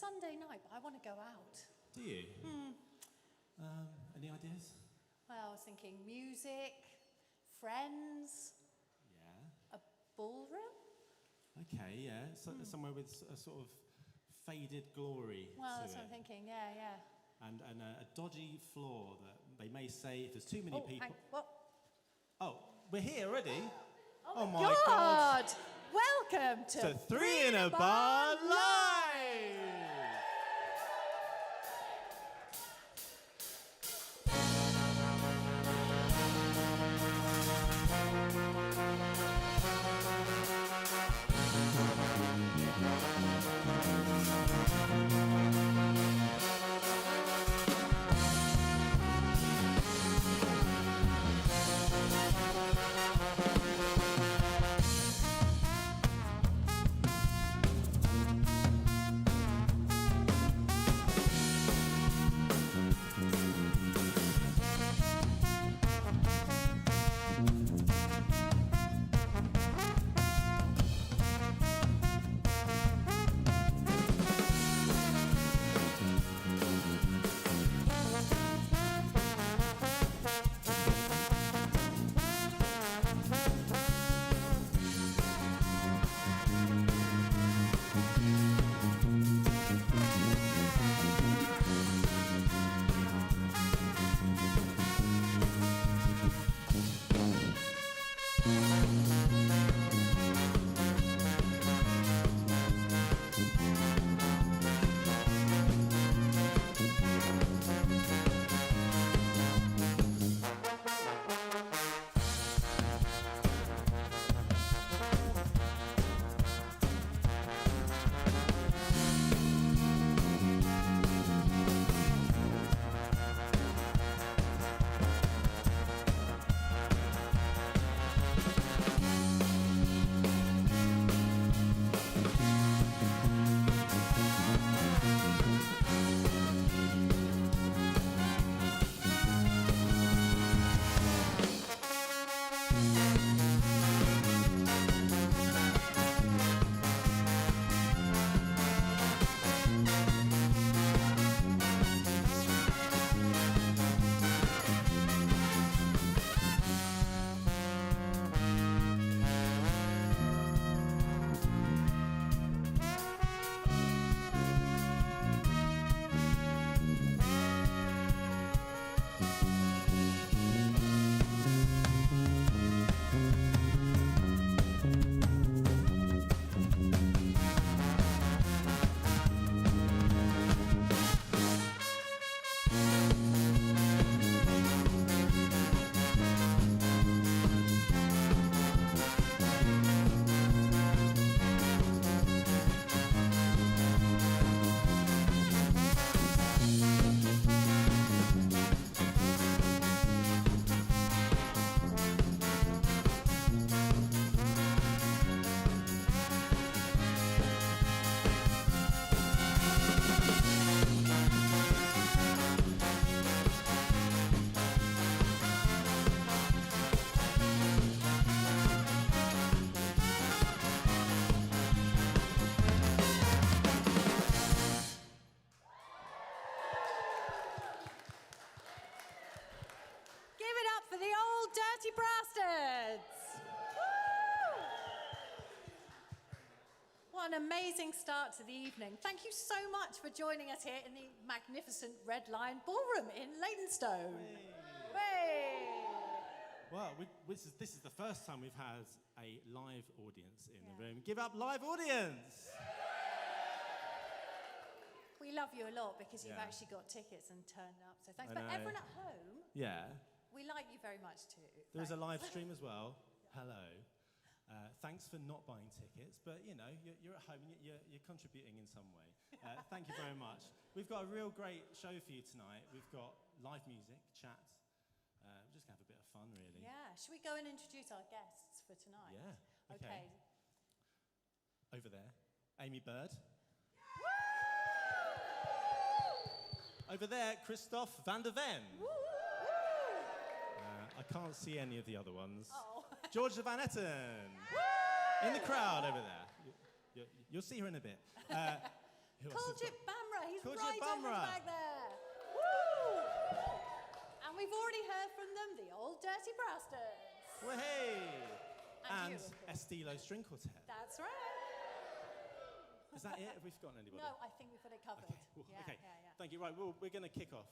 Sunday night, but I want to go out. Do you? Any ideas? Well, I was thinking music, friends, Yeah. a ballroom. Okay, yeah. Somewhere with a sort of faded glory Well, to that's it. what I'm thinking, yeah. And a dodgy floor that they may say if there's too many people... What? Oh, we're here already? Oh my God! Welcome to Three in a Bar Live! What an amazing start to the evening. Thank you so much for joining us here in the magnificent Red Lion Ballroom in Leytonstone. Hey. Well, this is the first time we've had a live audience in the room. Give up, live audience! We love you a lot because you've actually got tickets and turned up. So thanks. But everyone at home, we like you very much too. There's a live stream as well. Hello. Thanks for not buying tickets, but you know, you're at home and you're contributing in some way. Thank you very much. We've got a real great show for you tonight. We've got live music, chat. We're just going to have a bit of fun, really. Yeah. Should we go and introduce our guests for tonight? Yeah. Okay. Over there, Amy Bird. Over there, Christoph van der Ven. I can't see any of the other ones. Oh. George van Etten. In the crowd over there. You'll see her in a bit. Who else have Kuljit Bhamra, he's Kuljit right over Bhamra. back there. Woo! And we've already heard from them, the old Dirty Bastards. Well, hey! And And you, of course. Estilo String Quartet. That's right. Is that it? Have we forgotten anybody? No, I think we've got it covered. Okay, cool. Yeah, Okay. yeah. Thank you. Right, well, we're going to kick off.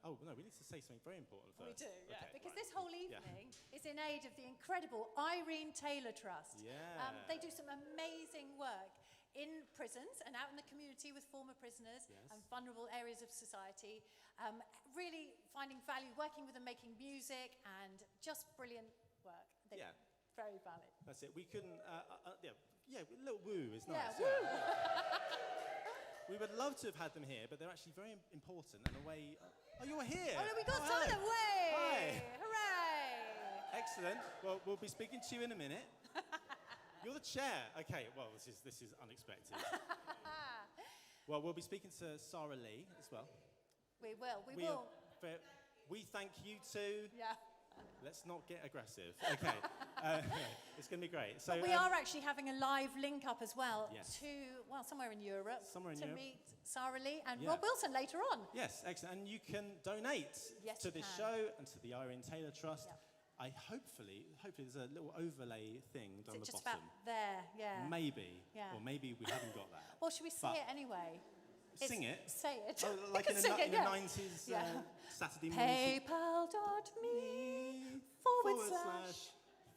Oh, no, we need to say something very important first. We do, yeah. Okay, Because right. this whole evening is in aid of the incredible Irene Taylor Trust. Yeah. They do some amazing work in prisons and out in the community with former prisoners and vulnerable areas of society. Really finding value, working with them, making music, and just brilliant work. They're very valid. That's it. We couldn't, a little woo is Yeah, nice. woo. We would love to have had them here, but they're actually very important and a way. Oh, you're here. Oh, no, we got some hello. of them. Way! Hi. Hooray! Excellent. Well, we'll be speaking to you in a minute. You're the chair. Okay. Well, this is unexpected. Well, we'll be speaking to Sarah Lee as well. We will. We will. We thank you too. Yeah. Let's not get aggressive. Okay. It's going to be great. So But we are actually having a live link up as well Yes. somewhere in Europe Somewhere in to Europe. meet Sarah Lee and Yeah. Rob Wilson later on. Yes, excellent. And you can donate Yes, to you this can. show and to the Irene Taylor Trust. Yeah. I hopefully there's a little overlay thing Is down it the just bottom. about there? Yeah. Maybe. Yeah. Or maybe we haven't got that. Well, should we say But- it anyway? Sing it. Say it. Oh, We like can in sing a it, 90s Yeah. Saturday morning. PayPal.me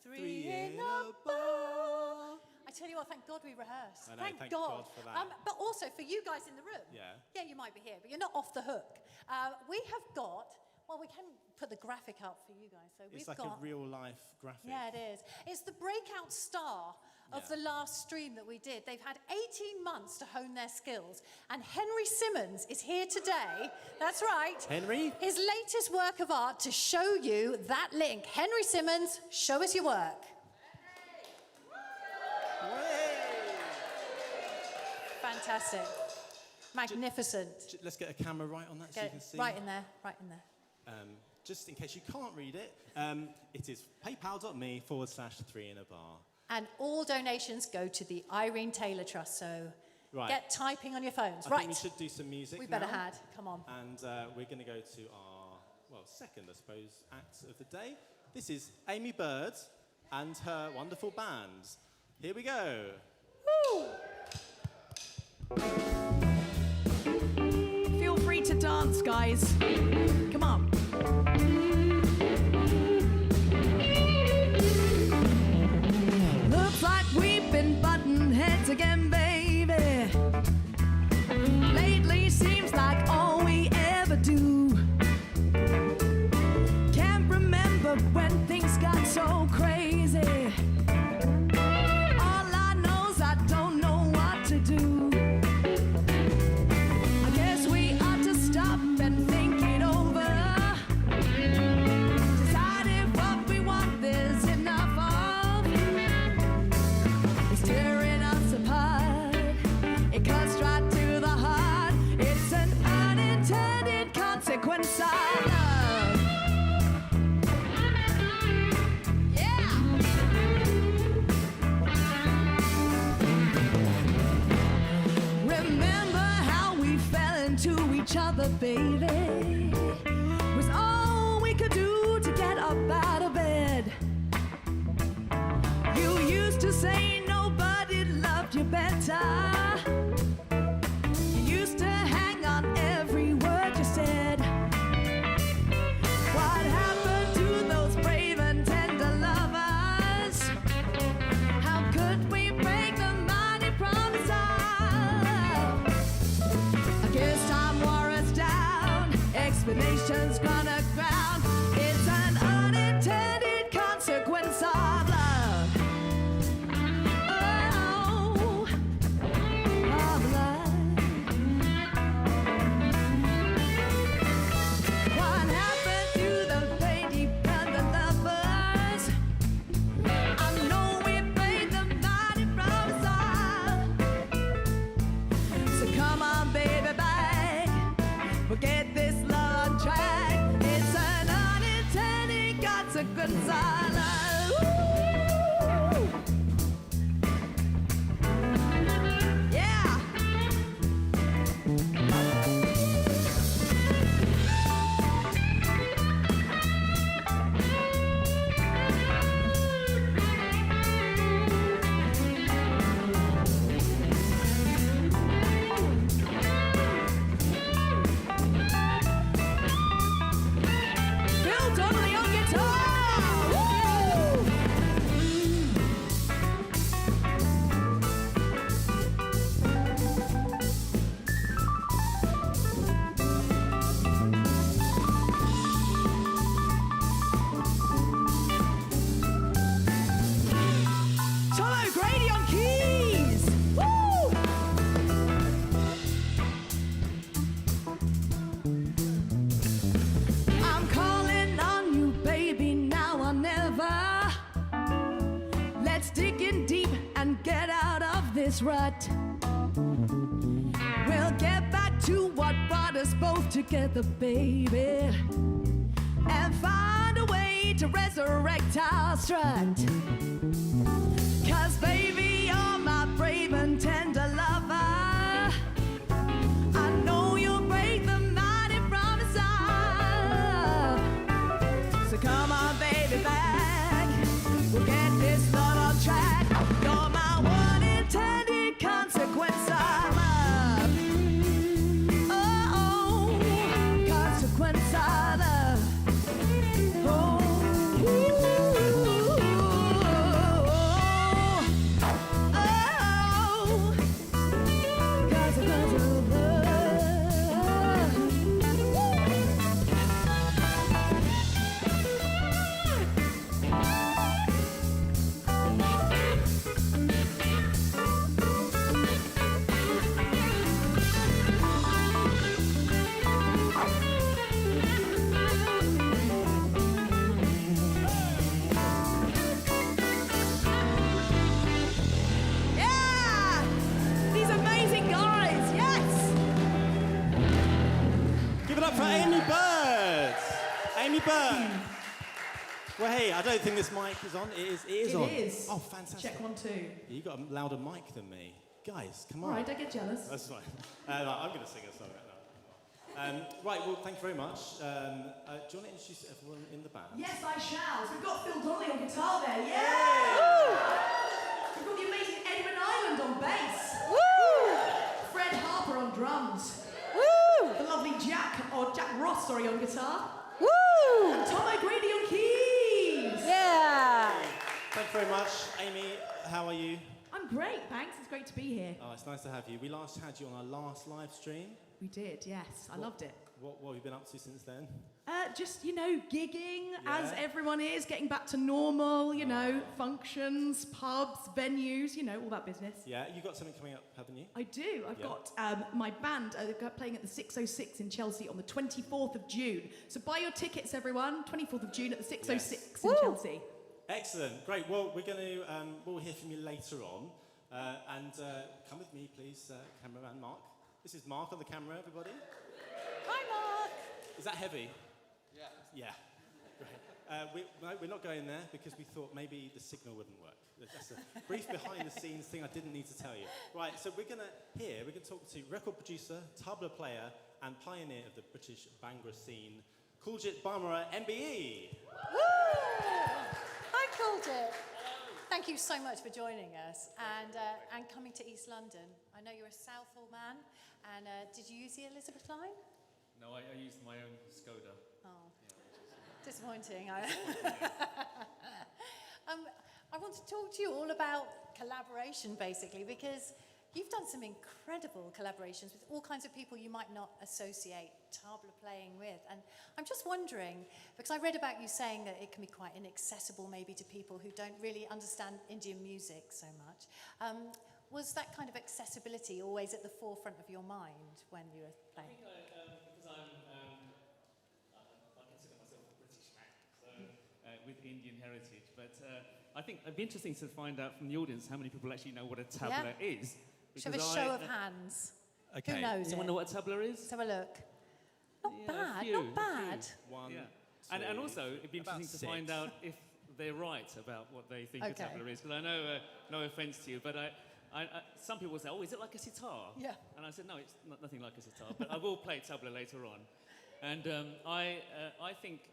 /3 in a bar. I tell you what, thank God we rehearsed. I know, thank God for that. But also for you guys in the room. Yeah. You might be here, but you're not off the hook. We have got, well, we can put the graphic up for you guys. So It's we've like got, a real life graphic. Yeah, it is. It's the breakout star of the last stream that we did. They've had 18 months to hone their skills. And Henry Simmons is here today. That's right. Henry? His latest work of art to show you that link. Henry Simmons, show us your work. Fantastic. Magnificent. Let's get a camera right on that so you can see. Right in there, right in there. Just in case you can't read it, it is paypal.me /3 in a bar. And all donations go to the Irene Taylor Trust, so get typing on your phones. I Right. think we should do some music We better now. had. Come on. And we're going to go to our, second, I suppose, act of the day. This is Amy Bird and her wonderful band. Here we go. Woo! Feel free to dance, guys. Come on. Looks like we've been butting heads again, baby. Lately seems like all we ever do. Can't remember when things got so crazy. All I know is I don't know what to do. I guess we ought to stop and think it over. Decide if what we want there's enough of. It's tearing us apart. It cuts right to the heart. It's an unintended consequence of love. Yeah. Remember how we fell into each other, baby? Was all we could do to get up out of bed. You used to say nobody loved you better. You used to hang on every word you said. What happened to those brave and tender lovers? How could we break the mighty promise of? I guess time wore us down. Explanations gone aground. It's an unintended consequence of love. Oh, of love. What happened to the lady and the lovers? I know we played the mighty promise of. So come on, baby, back. We'll get this love on track. It's an unintended Donnelly on guitar. Woo! Tomo Grady on keys. Woo! I'm calling on you, baby, now or never. Let's dig in deep and get out of this rut. We'll get back to what brought us both together, baby, and find a way to resurrect our strut. 'Cause baby, you're my brave and tender lover. I know you'll break the mighty promise. So come on, baby, back. We'll get this love on track. You're my one intended consequence of love. Oh, consequence of love. Oh, consequence of love. Yeah! These amazing guys, yes! Give it up for Amy Bird. Amy Bird. Well, hey, I don't think this mic is on. It is on. It is. Oh, fantastic. Check 1, 2. You got a louder mic than me. Guys, come on. All right, don't get jealous. That's fine. Right, I'm going to sing a song right now. Right, well, thank you very much. Do you want to introduce everyone in the band? Yes, I shall. So we've got Phil Donnelly on guitar there. Yeah! Yay! Woo! We've got the amazing Edwin Island on bass. Woo! Fred Harper on drums. Woo! The lovely Jack Ross, on guitar. Woo! And Tom O'Grady on keys. Yeah! Thank you very much. Amy, how are you? I'm great, thanks. It's great to be here. Oh, it's nice to have you. We last had you on our last live stream. We did, yes. I loved it. What have you been up to since then? Just, gigging, Yeah. as everyone is, getting back to normal, functions, pubs, venues, all that business. Yeah, you got something coming up, haven't you? I do. I've Yeah. got my band playing at the 606 in Chelsea on the 24th of June. So buy your tickets, everyone. 24th of June at the 606 in Woo! Chelsea. Excellent, great. Well, we're going to we'll hear from you later on, and come with me, please, cameraman Mark. This is Mark on the camera, everybody. Hi, Mark. Is that heavy? Yeah. Yeah. Great. We're not going there because we thought maybe the signal wouldn't work. That's a brief behind-the-scenes thing I didn't need to tell you. Right, so we're going to talk to record producer, tabla player, and pioneer of the British Bhangra scene, Kuljit Bhamra, MBE. Woo! Hi, Kuljit. Thank you so much for joining us and coming to East London. I know you're a Southall man, and did you use the Elizabeth line? No, I used my own Skoda. Oh, disappointing. I want to talk to you all about collaboration, basically, because you've done some incredible collaborations with all kinds of people you might not associate tabla playing with. And I'm just wondering, because I read about you saying that it can be quite inaccessible maybe to people who don't really understand Indian music so much. Was that kind of accessibility always at the forefront of your mind when you were playing? I think because I consider myself a British man, so with Indian heritage. But I think it'd be interesting to find out from the audience how many people actually know what a tabla is. Should we have a show of hands? Okay. Who knows Anyone it? know what a tabla is? Let's have a look. Not Yeah, bad, few, not bad. One, Yeah. two, And also, it'd be about interesting to find six. out if they're right about what they think Okay. a tabla is. Because I know, no offence to you, but some people say, oh, is it like a sitar? Yeah. And I said, no, it's nothing like a sitar, but I will play tabla later on. And I think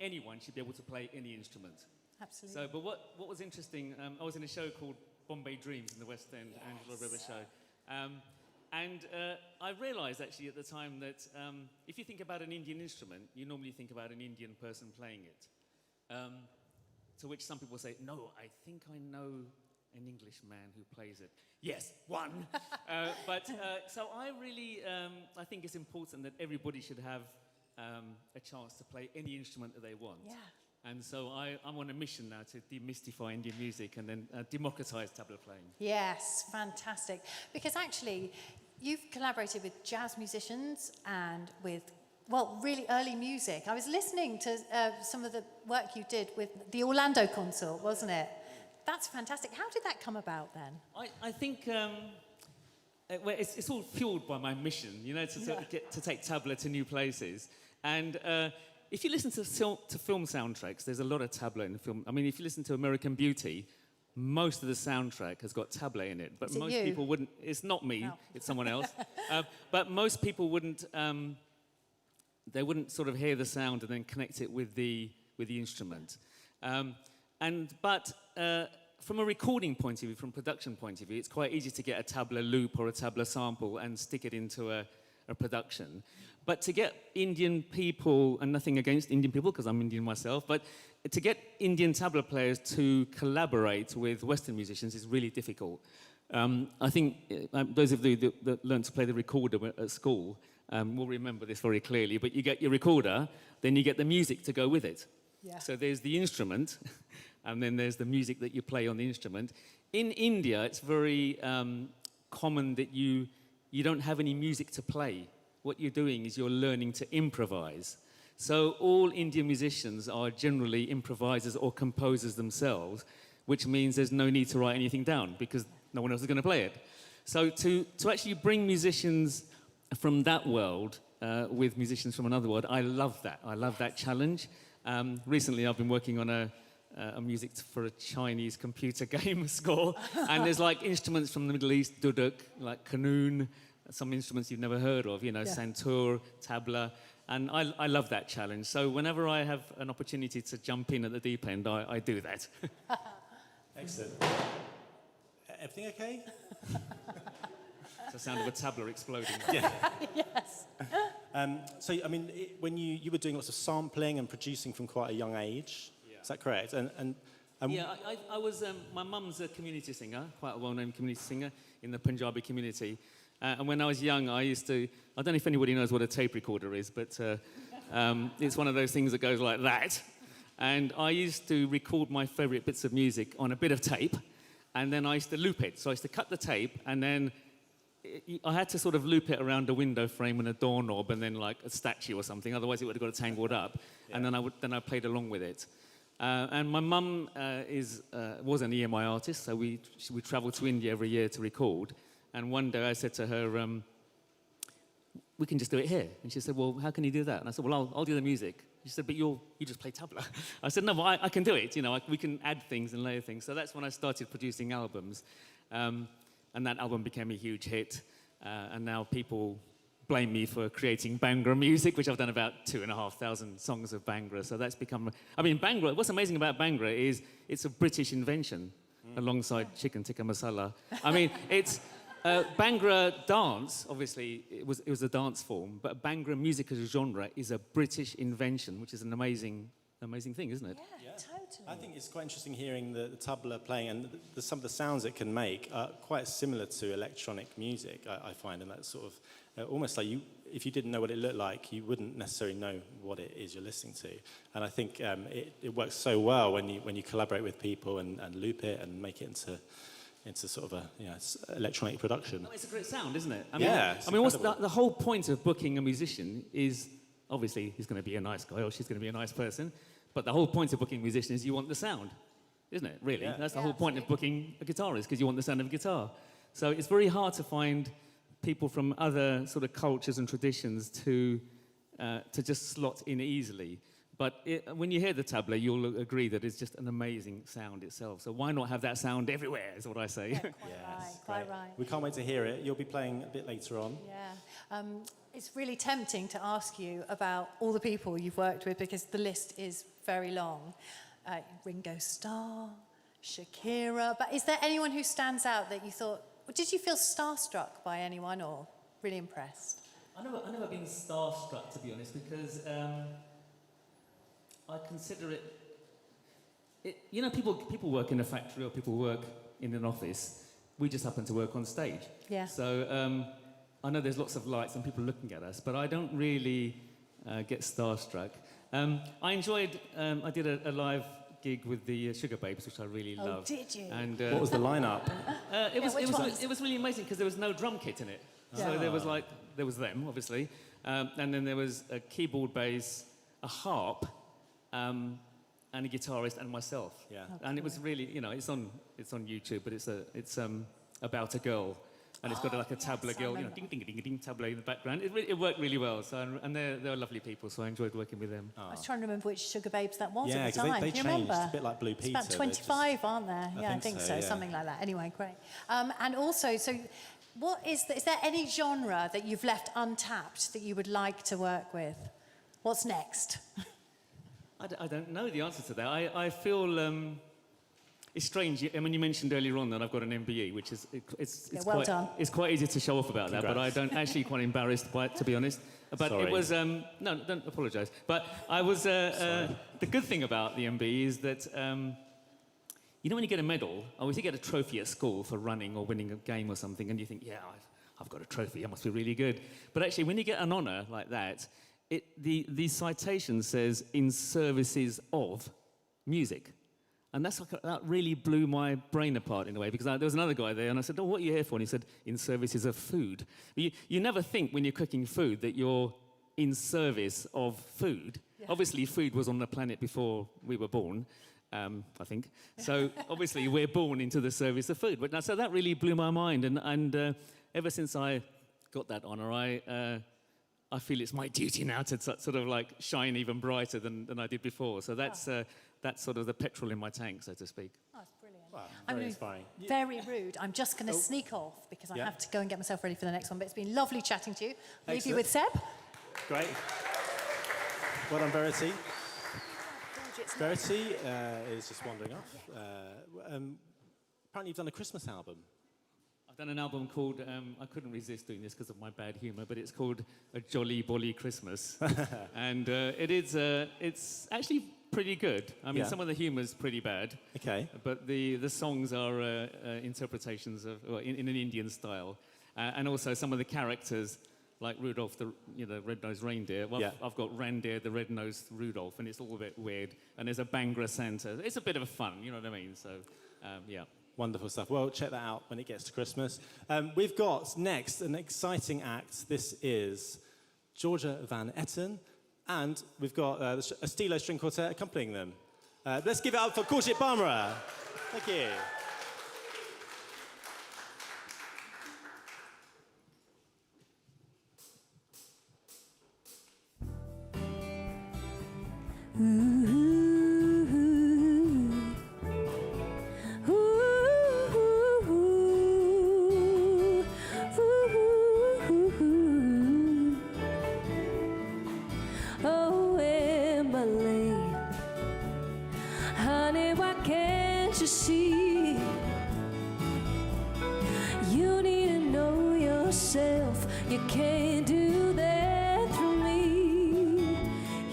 anyone should be able to play any instrument. Absolutely. So, but what was interesting, I was in a show called Bombay Dreams in the West End, Angela Rivers show. And I realised actually at the time that if you think about an Indian instrument, you normally think about an Indian person playing it. To which some people say, no, I think I know an English man who plays it. Yes, one. So I really, I think it's important that everybody should have a chance to play any instrument that they want. Yeah. And so I'm on a mission now to demystify Indian music and then democratise tabla playing. Yes, fantastic. Because actually, you've collaborated with jazz musicians and with, well, really early music. I was listening to some of the work you did with the Orlando Consort, wasn't it? That's fantastic. How did that come about then? I think well, it's all fueled by my mission, you know, to take tabla to new places. And if you listen to film soundtracks, there's a lot of tabla in the film. I mean, if you listen to American Beauty, most of the soundtrack has got tabla in it. But most people wouldn't. It's not me. No. It's someone else. But most people wouldn't. They wouldn't sort of hear the sound and then connect it with the instrument. But from a recording point of view, from a production point of view, it's quite easy to get a tabla loop or a tabla sample and stick it into a production. But to get Indian people, and nothing against Indian people because I'm Indian myself, but to get Indian tabla players to collaborate with Western musicians is really difficult. I think those of you that learned to play the recorder at school will remember this very clearly, but you get your recorder, then you get the music to go with it. Yeah. So there's the instrument, and then there's the music that you play on the instrument. In India, it's very common that you don't have any music to play. What you're doing is you're learning to improvise. So all Indian musicians are generally improvisers or composers themselves, which means there's no need to write anything down because no one else is going to play it. So to actually bring musicians from that world with musicians from another world, I love that. I love that challenge. Recently, I've been working on a music for a Chinese computer game score, and there's like instruments from the Middle East, duduk, like qanun, some instruments you've never heard of, you know, santur, tabla, and I love that challenge. So whenever I have an opportunity to jump in at the deep end, I do that. Excellent. Everything okay? It's the sound of a tabla exploding. Yeah. Yes. So, I mean, when you were doing lots of sampling and producing from quite a young age, is that correct? Yeah, I was, my mum's a community singer, quite a well-known community singer in the Punjabi community. And when I was young, I don't know if anybody knows what a tape recorder is, but it's one of those things that goes like that. And I used to record my favourite bits of music on a bit of tape, and then I used to loop it. So I used to cut the tape, and then I had to sort of loop it around a window frame and a doorknob and then like a statue or something, otherwise it would have got tangled up. Yeah. And then I played along with it. And my mum was an EMI artist, so we travelled to India every year to record. And one day I said to her, we can just do it here. And she said, well, how can you do that? And I said, well, I'll do the music. She said, but you just play tabla. I said, no, but I can do it. You know, we can add things and layer things. So that's when I started producing albums. And that album became a huge hit. And now people blame me for creating Bhangra music, which I've done about 2,500 songs of Bhangra. So that's become... I mean, Bhangra, what's amazing about Bhangra is it's a British invention alongside chicken tikka masala. I mean, it's... Bhangra dance, obviously, it was a dance form, but Bhangra music as a genre is a British invention, which is an amazing thing, isn't it? Yeah, totally. I think it's quite interesting hearing the tabla playing, and some of the sounds it can make are quite similar to electronic music, I find, and that's sort of almost like if you didn't know what it looked like, you wouldn't necessarily know what it is you're listening to. And I think it works so well when you collaborate with people and loop it and make it into sort of a electronic production. Oh, it's a great sound, isn't it? I mean, what's the whole point of booking a musician is, obviously, he's going to be a nice guy or she's going to be a nice person, but the whole point of booking a musician is you want the sound, isn't it, really? Yeah. That's the whole point of booking a guitarist, because you want the sound of a guitar. So it's very hard to find people from other sort of cultures and traditions to just slot in easily. But when you hear the tabla, you'll agree that it's just an amazing sound itself. So why not have that sound everywhere, is what I say. Yeah, quite right. We can't wait to hear it. You'll be playing a bit later on. Yeah. It's really tempting to ask you about all the people you've worked with, because the list is very long. Ringo Starr, Shakira. But is there anyone who stands out that you thought, did you feel starstruck by anyone or really impressed? I've never been starstruck, to be honest, because I consider it. You know, people work in a factory or people work in an office. We just happen to work on stage. Yeah. So I know there's lots of lights and people looking at us, but I don't really get starstruck. I enjoyed. I did a live gig with the Sugar Babes, which I really loved. Oh, did you? And What was the lineup? It was really amazing because there was no drum kit in it. Yeah. So there was them, obviously, and then there was a keyboard, bass, a harp, and a guitarist, and myself. Yeah. And it was really, you know, it's on YouTube, but it's about a girl, and it's got like a tabla yes, I girl, you know, remember. ding ding ding ding tabla in the background. It worked really well. So and they're lovely people, so I enjoyed working with them. I was trying to remember which Sugar Babes that was Yeah, at the 'cause time. they Do you changed, remember? a bit like Blue It's Peter. about They 25, aren't there? I Yeah, I think think so, so, yeah. something like that. Anyway, great. And also, so what is there any genre that you've left untapped that you would like to work with? What's next? I don't know the answer to that. I feel it's strange. I mean, you mentioned earlier on that I've got an MBE, which is it's well quite done. it's quite easy to show off about that, but I Congrats. don't actually quite embarrassed by it, to be honest. But Sorry. it was no, don't apologise. But I was the good thing about the MBE is that you know when you get a medal, or if you get a trophy at school for running or winning a game or something, and you think, yeah, I've got a trophy, I must be really good. But actually, when you get an honour like that, the citation says in services of music. And that really blew my brain apart in a way, because there was another guy there, and I said, oh, what are you here for? And he said, in services of food. You never think when you're cooking food that you're in service of food. Yeah. Obviously, food was on the planet before we were born, I think. So obviously, we're born into the service of food. But so that really blew my mind, and ever since I got that honour, I feel it's my duty now to sort of like shine even brighter than I did before. So that's sort of the petrol in my tank, so to speak. Oh, that's brilliant. Wow, I'm very gonna- inspiring. Very rude. I'm just going to sneak off because I Yeah. have to go and get myself ready for the next one. But it's been lovely chatting to you. Leave you Excellent. with Seb. Great. Well done, Verity. Verity is just wandering off. Apparently you've done a Christmas album. I've done an album called, I couldn't resist doing this because of my bad humour, but it's called A Jolly Bolly Christmas. And it's actually pretty good. I mean, Yeah. some of the humour's pretty bad. Okay. But the songs are interpretations of, well, in an Indian style. And also some of the characters, like Rudolph, the red-nosed reindeer. Well, Yeah. I've got Randeer, the red-nosed Rudolph, and it's all a bit weird. And there's a Bangra Santa. It's a bit of fun, you know what I mean? So, yeah. Wonderful stuff. Well, check that out when it gets to Christmas. We've got next an exciting act. This is Georgia van Etten, and we've got the Estilo string quartet accompanying them. Let's give it up for Kuljit Bhamra. Thank you. Oh, Emily, honey, why can't you see? You need to know yourself. You can't do that through me.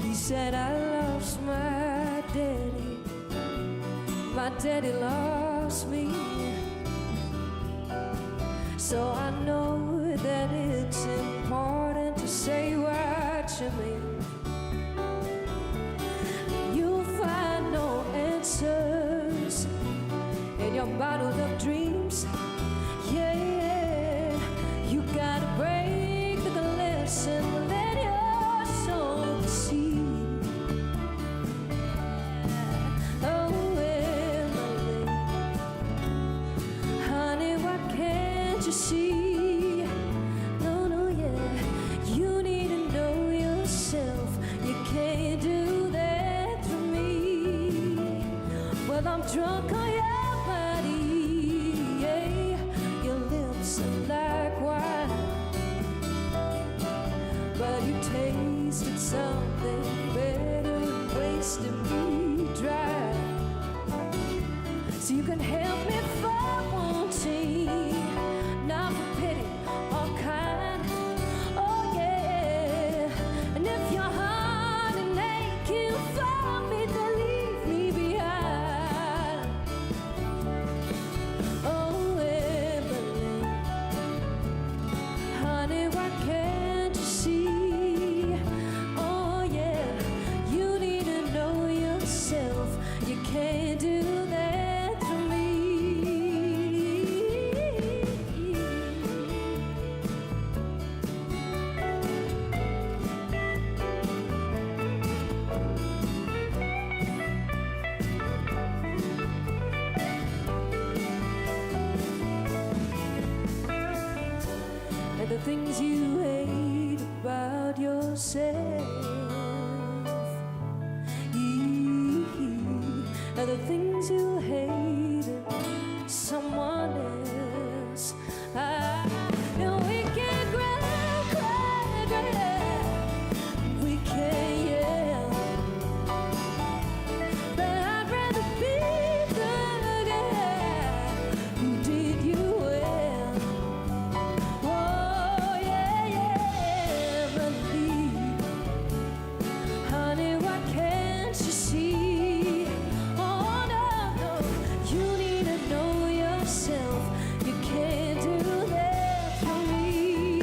He said, I lost my daddy. My daddy lost me. So I know that it's important to say what you mean. You'll find no answers in your bottled up dreams. Yeah, you gotta break the glass and let your soul see. Oh, Emily, honey, why can't you see? No, no, yeah, you need to know yourself. You can't do that to me. Well, I'm drunk on your body, yeah. Your lips are like wine, but you tasted something better than wasting me dry. So you can help me for wanting are the things you hate in someone else. And we can cry, we can yell, but I'd rather be the guy who did you well. Oh yeah, believe, honey, why can't you see? Oh no, you need to know yourself. You can't do that for me.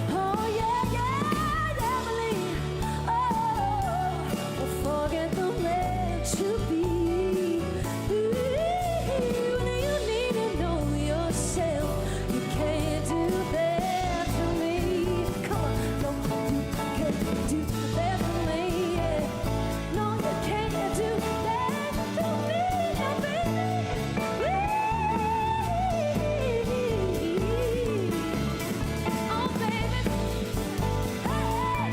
Oh yeah, believe. Oh, forget the man to be. You need to know yourself. You can't do that for me. Come on, no, you can't do that for me. Yeah. No, you can't do that for me, baby. Oh, baby. Hey.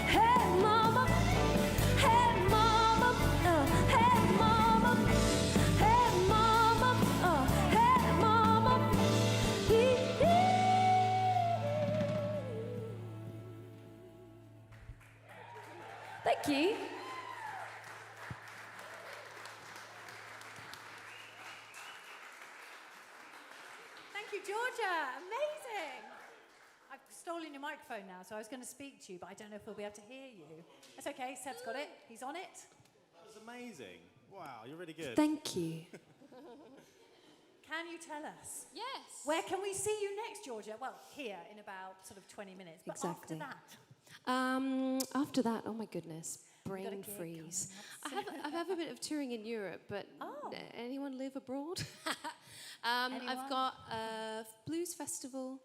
Hey, mama. Hey, mama. Hey, mama. Hey, mama. Hey, mama. Thank you. Thank you, Georgia. Amazing. I've stolen your microphone now, so I was going to speak to you, but I don't know if we'll be able to hear you. That's okay. Seb's got it. He's on it. That was amazing. Wow, you're really good. Thank you. Can you tell us? Yes. Where can we see you next, Georgia? Well, here in about sort of 20 minutes. But Exactly. after that, After that, oh my goodness, got a brain gig freeze. coming I have a bit of touring in Europe, but Oh. anyone live abroad? Anyone? I've got a blues festival,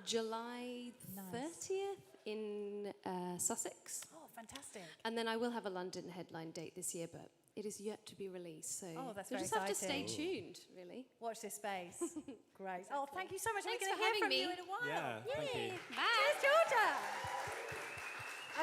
July Nice. 30th in Sussex, oh, fantastic. and then I will have a London headline date this year, but it is yet to be released. So Oh, that's you'll very just have to stay exciting. tuned, really. Watch this space. Great. Oh, thank you so much. Thanks We're for going to hear having from me. you in a while. Yeah, thank you. Yay. Cheers, Georgia.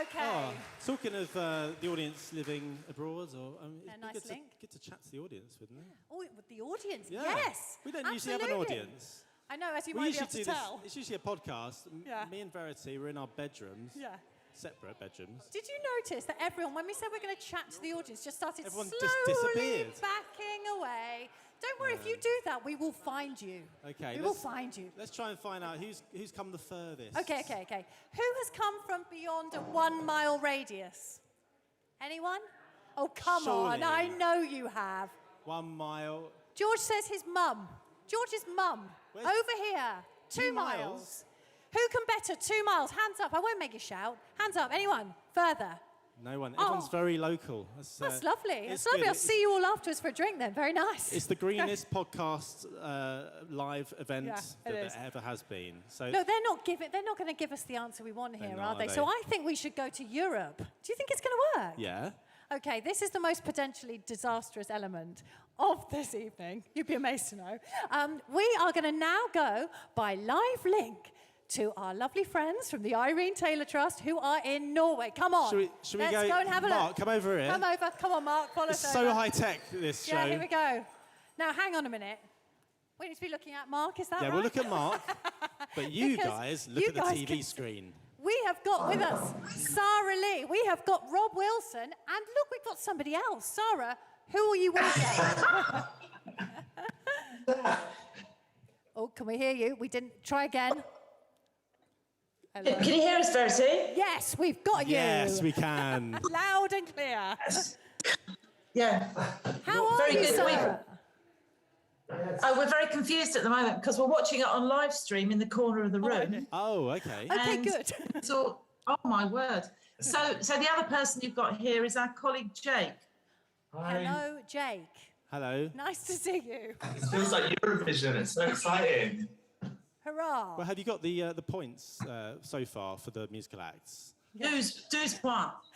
Okay. Oh, talking of the audience living abroad, or A it'd nice be good link. to chat to the audience, wouldn't it? Oh, with the audience. Yeah. Yes. We don't usually have an absolutely. audience. I know, as you We might be usually able to do this. tell. It's usually a podcast. Yeah. Me and Verity were in our bedrooms, Yeah. separate bedrooms. Did you notice that everyone, when we said we're going to chat to the audience, just started Everyone slowly just disappeared. backing away? Don't worry, if you do that, we will find you. Okay, We will find you. Let's try and find out who's come the furthest. Okay. Who has come from beyond a 1 mile radius? Anyone? Oh, come on. Surely. I know you have. 1 mile. George says his mum. George's mum. Where's- Over here. 2 miles. miles? Who can better 2 miles? Hands up. I won't make you shout. Hands up. Anyone? Further. No one. Oh. Everyone's very local. That's lovely. it's It's lovely. good. I'll see you all afterwards for a drink then. Very nice. It's the greenest podcast live event Yeah, that it is. there ever has been. So No, they're not going to give us the answer we want here, not, are are they? they? So I think we should go to Europe. Do you think it's going to work? yeah. Okay, this is the most potentially disastrous element of this evening. You'd be amazed to know. We are going to now go by live link to our lovely friends from the Irene Taylor Trust who are in Norway. Come on. Should we Let's go? go and have a Mark, look. come over here. Come over. Come on, Mark. Follow It's us so over. high tech, this show. Yeah, here we go. Now, hang on a minute. We need to be looking at Mark, is that Yeah, right? we'll look at Mark. But you Because guys, look you at the guys TV can- screen. We have got with us Sarah Lee. We have got Rob Wilson. And look, we've got somebody else. Sarah, who are you with? Oh, can we hear you? We didn't. Try again. Hello. Can you hear us, Verity? Yes, we've got you. Yes, we can. Loud and clear. Yeah. How are Very you, good. Sarah? We're very confused at the moment because we're watching it on live stream in the corner of the room. Oh, okay. Okay, And good. So, oh my word. So the other person you've got here is our colleague Jake. Hello, Jake. Hello. Nice to see you. It feels like Eurovision. It's so exciting. Hurrah. Well, have you got the points so far for the musical acts? Douze points.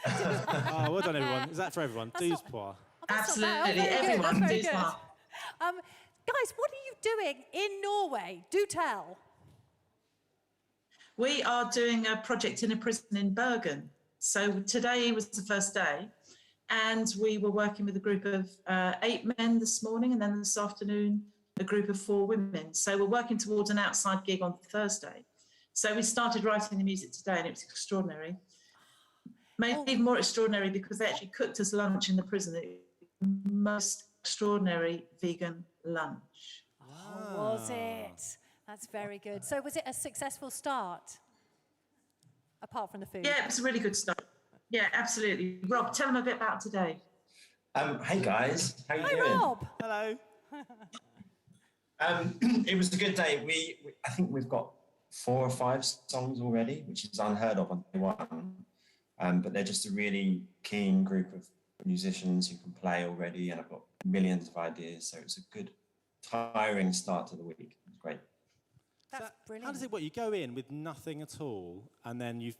Oh, well done, everyone. Is that for everyone? Douze points. That's not bad. Absolutely, Very good. everyone, That's very douze good. points. Guys, what are you doing in Norway? Do tell. We are doing a project in a prison in Bergen. So today was the first day, and we were working with a group of 8 men this morning, and then this afternoon, a group of 4 women. So we're working towards an outside gig on Thursday. So we started writing the music today, and it was extraordinary. Made it even more extraordinary because they actually cooked us lunch in the prison. It was the most extraordinary vegan lunch. Oh, was it? That's very good. So was it a successful start, apart from the food? Yeah, it was a really good start. Yeah, absolutely. Rob, tell them a bit about today. Hey guys, how you doing? Hi, Rob. Hello. It was a good day. I think we've got 4 or 5 songs already, which is unheard of on day one. But they're just a really keen group of musicians who can play already, and I've got millions of ideas. So it's a good, tiring start to the week. It's great. That's brilliant. How does it work? You go in with nothing at all, and then do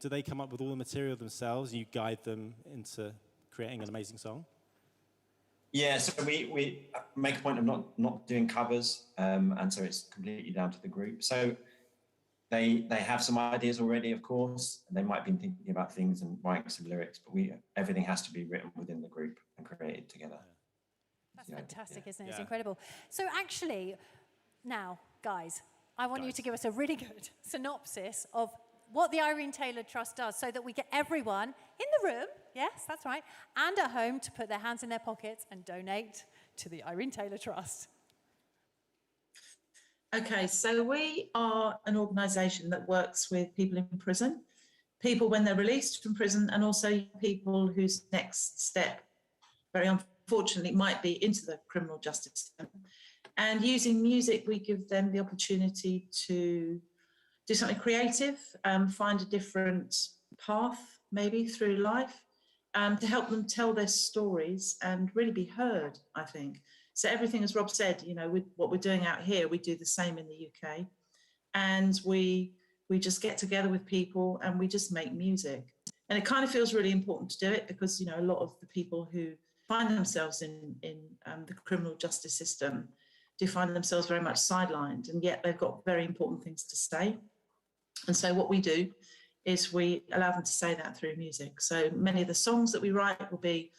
they come up with all the material themselves? You guide them into creating an amazing song? Yeah, so we make a point of not doing covers, and so it's completely down to the group. So they have some ideas already, of course, and they might be thinking about things and writing some lyrics, but everything has to be written within the group and created together. That's fantastic, isn't it? It's incredible. So actually, now, guys, I want you to give us a really good synopsis of what the Irene Taylor Trust does so that we get everyone in the room, yes, that's right, and at home to put their hands in their pockets and donate to the Irene Taylor Trust. Okay, so we are an organisation that works with people in prison, people when they're released from prison, and also people whose next step, very unfortunately, might be into the criminal justice system. And using music, we give them the opportunity to do something creative, find a different path, maybe through life, to help them tell their stories and really be heard, I think. So everything, as Rob said, you know, with what we're doing out here, we do the same in the UK. And we just get together with people and we just make music. And it kind of feels really important to do it because, you know, a lot of the people who find themselves in the criminal justice system do find themselves very much sidelined, and yet they've got very important things to say. And so what we do is we allow them to say that through music. So many of the songs that we write will be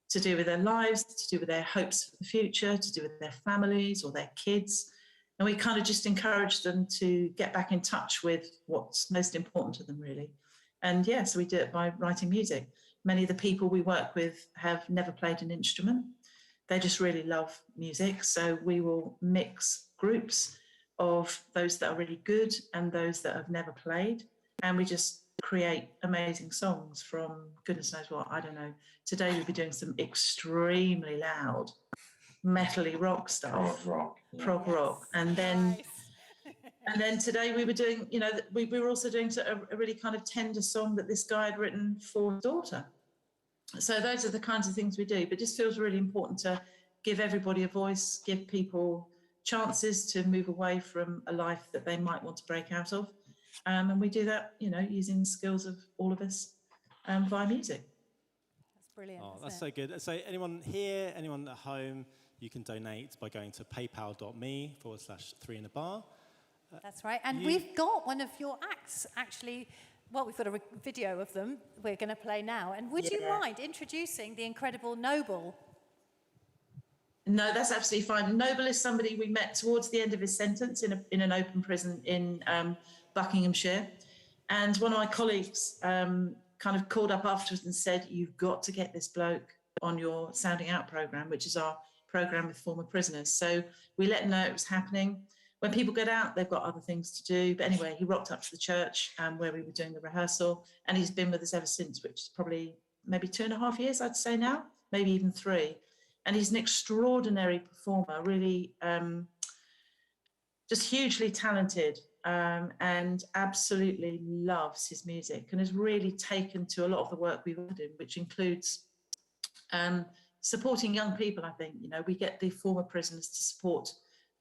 to do with their lives, to do with their hopes for the future, to do with their families or their kids. And we kind of just encourage them to get back in touch with what's most important to them, really. And yeah, so we do it by writing music. Many of the people we work with have never played an instrument. They just really love music. So we will mix groups of those that are really good and those that have never played. And we just create amazing songs from goodness knows what, I don't know. Today we'll be doing some extremely loud, metally rock stuff. Prog rock. And then and then today we were doing, you know, we were also doing a really kind of tender song that this guy had written for his daughter. So those are the kinds of things we do, but it just feels really important to give everybody a voice, give people chances to move away from a life that they might want to break out of. And we do that, you know, using the skills of all of us via music. That's brilliant. Oh, that's so good. So anyone here, anyone at home, you can donate by going to paypal.me/3inabar. That's right. And we've got one of your acts, actually. Well, we've got a video of them we're going to play now. And would you mind introducing the incredible Noble? No, that's absolutely fine. Noble is somebody we met towards the end of his sentence in an open prison in Buckinghamshire. And one of my colleagues kind of called up afterwards and said, you've got to get this bloke on your Sounding Out programme, which is our programme with former prisoners. So we let him know it was happening. When people get out, they've got other things to do. But anyway, he rocked up to the church where we were doing the rehearsal, and he's been with us ever since, which is probably maybe 2.5 years, I'd say now, maybe even 3. And he's an extraordinary performer, really just hugely talented, and absolutely loves his music and has really taken to a lot of the work we've done, which includes supporting young people, I think. You know, we get the former prisoners to support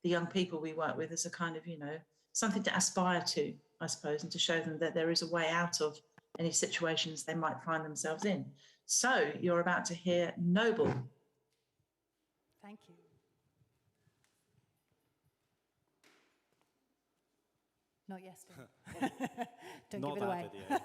the young people we work with as a kind of, you know, something to aspire to, I suppose, and to show them that there is a way out of any situations they might find themselves in. So you're about to hear Noble. Thank you. not yesterday. Don't Not give it that away. video.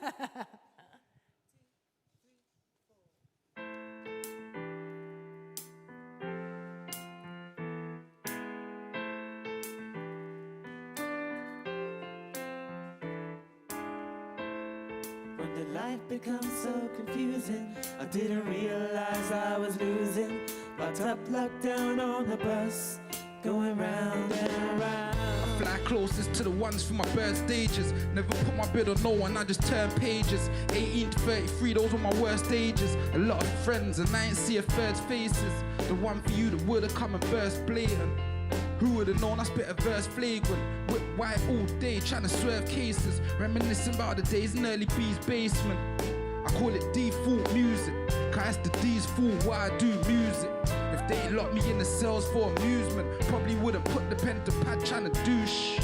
When the life becomes so confusing, I didn't realize I was losing. My top locked down on the bus, going round and round. I fly closest to the ones from my birth stages. Never put my bid on no one, I just turn pages. 18 to 33, those were my worst stages. A lot of friends and I ain't see a third's faces. The one for you that would've come and burst blatant. Who would've known I spit a verse flagrant? Whip white all day, trying to swerve cases. Reminiscing about the days in early B's basement. I call it default music, cause it's the D's fault why I do music. If they ain't locked me in the cells for amusement, probably wouldn't put the pen to pad trying to douche.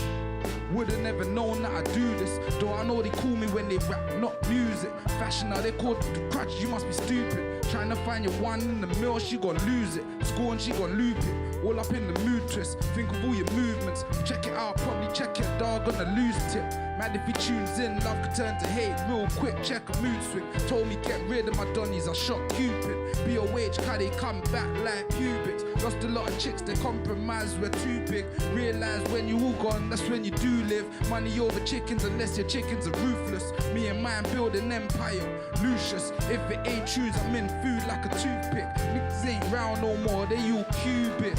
Would've never known that I do this, though I know they call me when they rap, not music. Fashion now they call it the crutch, you must be stupid. Trying to find your one in the mill, she gon' lose it. Score and she gon' loop it. All up in the mood twist, think of all your movements. Check it out, probably check your dog on the loose tip. Mad if he tunes in, love could turn to hate real quick, check a mood swing. Told me get rid of my donnies, I shot Cupid. BOH, can they come back like pubics? Lost a lot of chicks, they compromise, we're too big. Realize when you all gone, that's when you do live. Money over chickens unless your chickens are ruthless. Me and mine build an empire, Lucius. If it ain't tunes, I'm in food like a toothpick. Niggas ain't round no more, they all cubit.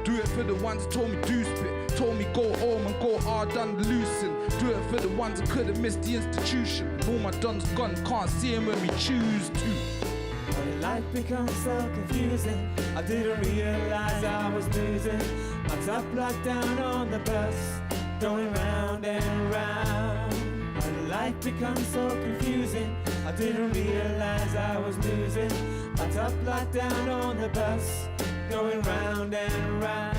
Do it for the ones that told me do spit. Told me go home and go hard done the loosen. Do it for the ones that could've missed the institution. And all my dons gone, can't see him when we choose to. When life becomes so confusing, I didn't realize I was losing. My top locked down on the bus, going round and round. When life becomes so confusing, I didn't realize I was losing. My top locked down on the bus, going round and round.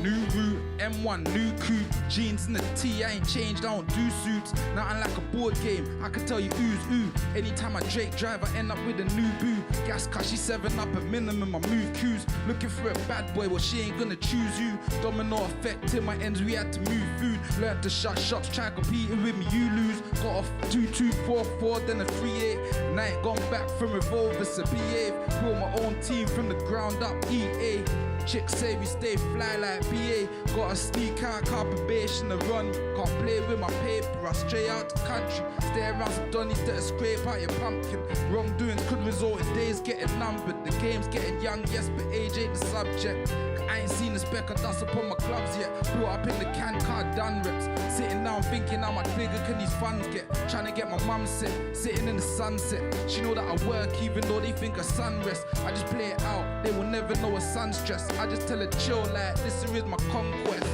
New route, M1, new coupe. Jeans in the T, I ain't changed, I don't do suits. Nothing like a board game, I can tell you who's who. Anytime I Drake drive, I end up with a new boo. Gas car, she 7 up at minimum, I move cues. Looking for a bad boy, well she ain't gonna choose you. Domino effect, till my ends we had to move food. Learned to shut shots, try competing with me, you lose. Got off 2-2, 4-4, then a 3-8. And I ain't gone back from revolvers to behave. Built my own team from the ground up, EA. Chicks say we stay fly like BA. Gotta sneak out, can't probation to run. Can't play with my paper, I stray out the country. Stay around some donnies that'll scrape out your pumpkin. Wrongdoings could result in days getting numbered. The game's getting young, yes, but age ain't the subject. I ain't seen a speck of dust upon my gloves yet. Brought up in the can car, done reps. Sitting down thinking how much bigger can these funds get. Trying to get my mum set, sitting in the sunset. She know that I work even though they think a sun rest. I just play it out, they will never know a sun's stress. I just tell her chill like this is my conquest.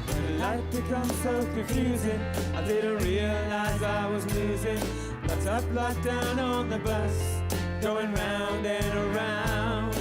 When life becomes so confusing, I didn't realize I was losing. My top locked down on the bus, going round and around.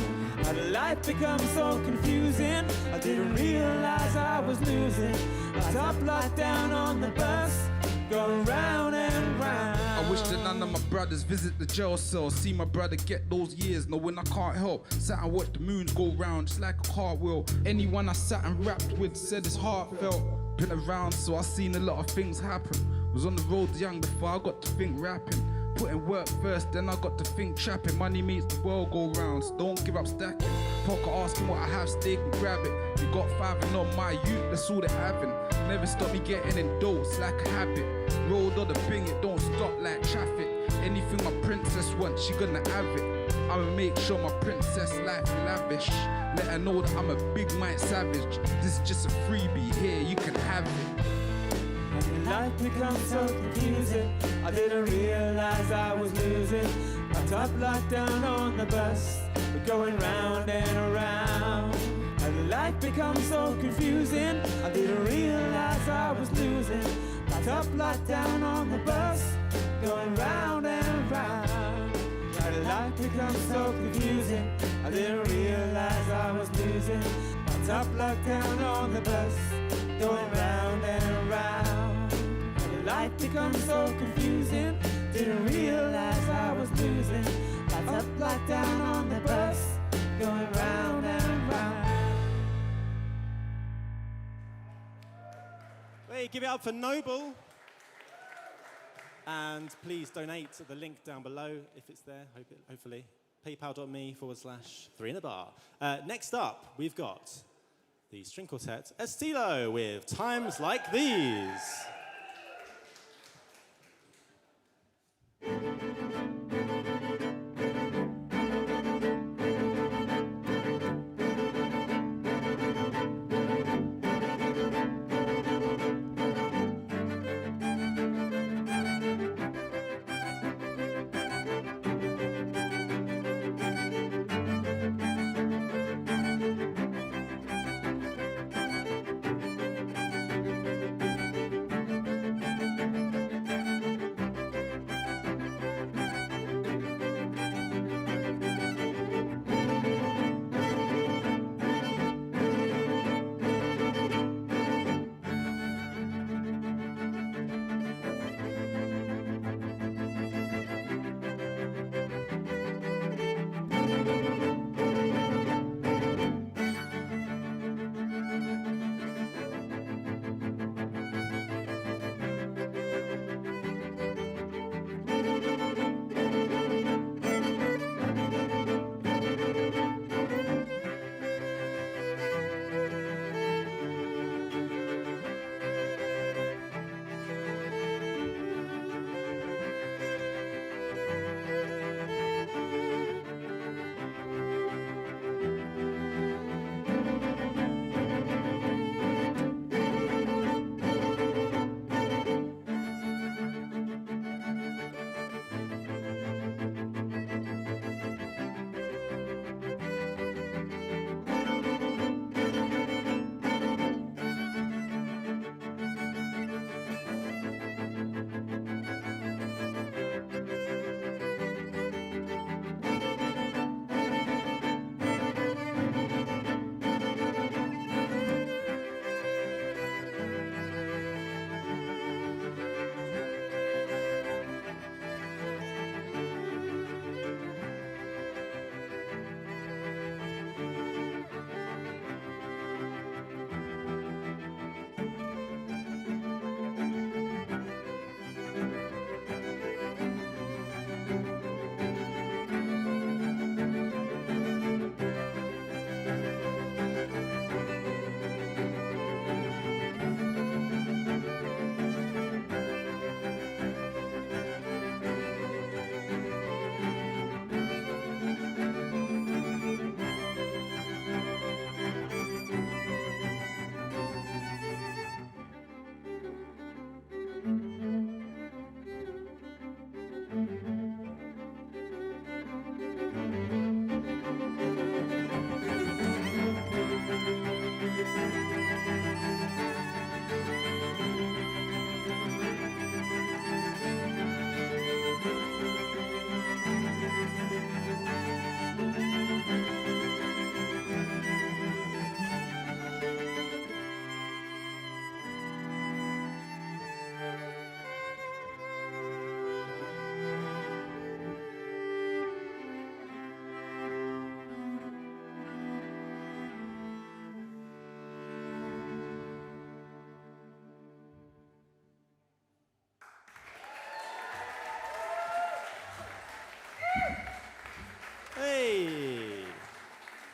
When life becomes so confusing, I didn't realize I was losing. My top locked down on the bus, going round and round. I wish that none of my brothers visit the jail cell. See my brother get those years, knowing I can't help. Sat and watch the moons go round, just like a cartwheel. Anyone I sat and rapped with said it's heartfelt. Been around, so I seen a lot of things happen. Was on the road young before I got to think rapping. Putting work first, then I got to think trapping. Money makes the world go round, so don't give up stacking. Poker asking what I have, stake and grab it. You got 5 and on my youth, that's all they're having. Never stop me getting in dough, it's like a habit. Road or the bing, it don't stop like traffic. Anything my princess wants, she gonna have it. I'ma make sure my princess life lavish. Let her know that I'm a big mind savage. This is just a freebie, here you can have it. When life becomes so confusing, I didn't realize I was losing. My top locked down on the bus, we're going round and around. And life becomes so confusing, I didn't realize I was losing. My top locked down on the bus, going round and round. And life becomes so confusing, I didn't realize I was losing. My top locked down on the bus, going round and round. Life becomes so confusing, didn't realize I was losing. I top locked down on the bus, going round and round. Hey, give it up for Noble. And please donate at the link down below if it's there, hopefully. paypal.me/3inthebar. Next up, we've got the string quartet Estilo with Times Like These.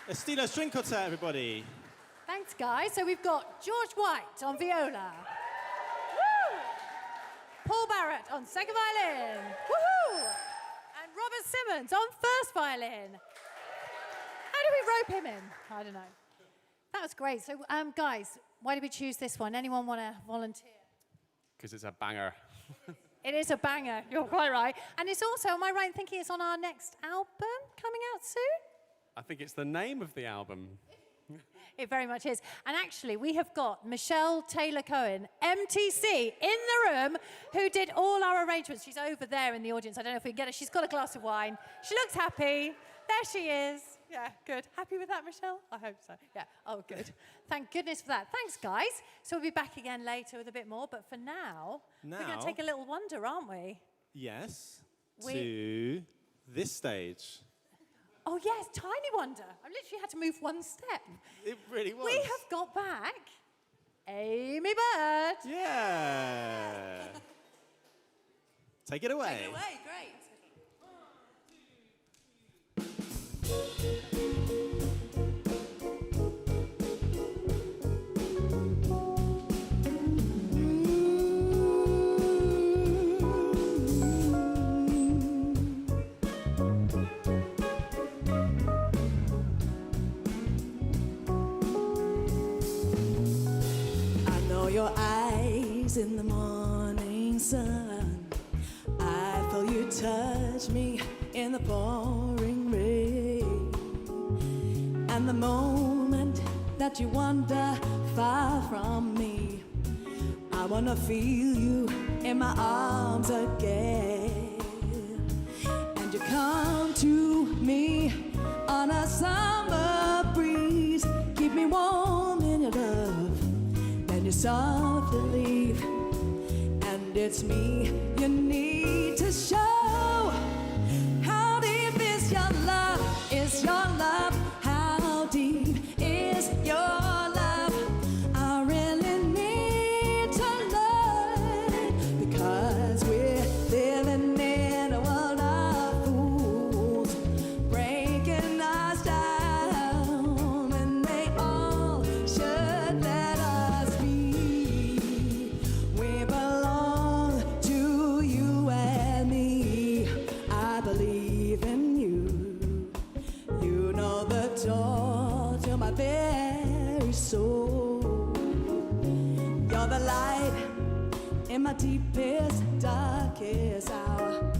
Estilo String Quartet, everybody. Thanks, guys. So we've got George White on viola. Woo! Paul Barrett on second violin. Woohoo! And Robert Simmons on first violin. How do we rope him in? I don't know. That was great. So, guys, why did we choose this one? Anyone want to volunteer? Because it's a banger. It is a banger. You're quite right. And it's also, am I right in thinking it's on our next album coming out soon? I think it's the name of the album. It very much is. And actually, we have got Michelle Taylor-Cohen, MTC, in the room, who did all our arrangements. She's over there in the audience. I don't know if we can get her. She's got a glass of wine. She looks happy. There she is. Yeah, good. Happy with that, Michelle? I hope so. Yeah. Oh, good. Thank goodness for that. Thanks, guys. So we'll be back again later with a bit more. But for now, we're going to take a little wander, aren't we? Yes. To this stage. Oh, yes, tiny wonder. I literally had to move one step. It really was. We have got back Amy Bird. Yeah. Take it away. Take it away, great. I know your eyes in the morning sun. I feel you touch me in the pouring rain. And the moment that you wander far from me, I wanna feel you in my arms again. And you come to me on a summer breeze, keep me warm in your love. Then you softly leave, and it's me you need to show. How deep is your love? Is your love? How deep is your love? I really need to learn, because we're living in a world of fools, breaking us down, and they all should let us be. We belong to you and me. I believe in you. You know the door to my very soul. You're the light in my deepest, darkest hour.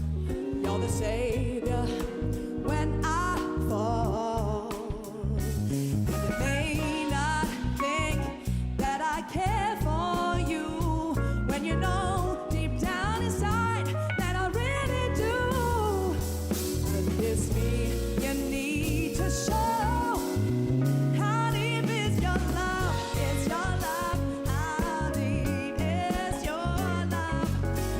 You're the savior when I fall. And you may not think that I care for you, when you know deep down inside that I really do. And it's me you need to show. How deep is your love? Is your love? How deep is your love?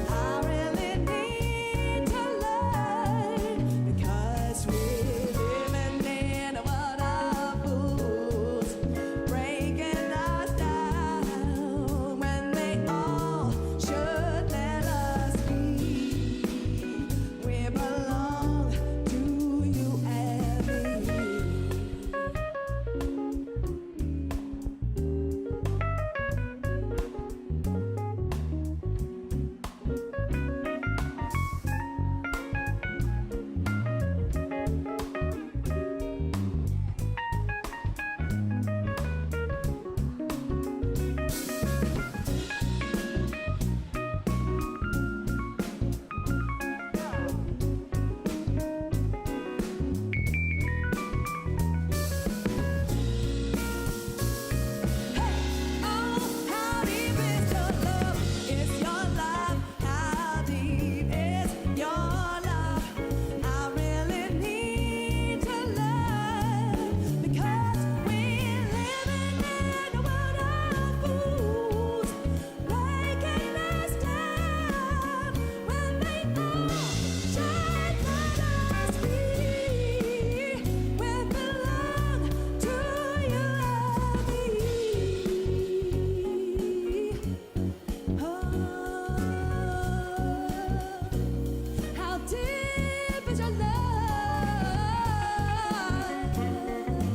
I really need to learn, because we're living in a world of fools, breaking us down, when they all should let us be. We belong to you and me. Oh, how deep is your love? Is your love? How deep is your love? I really need to learn, because we're living in a world of fools, breaking us down, when they all should let us be. We belong to you and me. Oh, how deep is your love?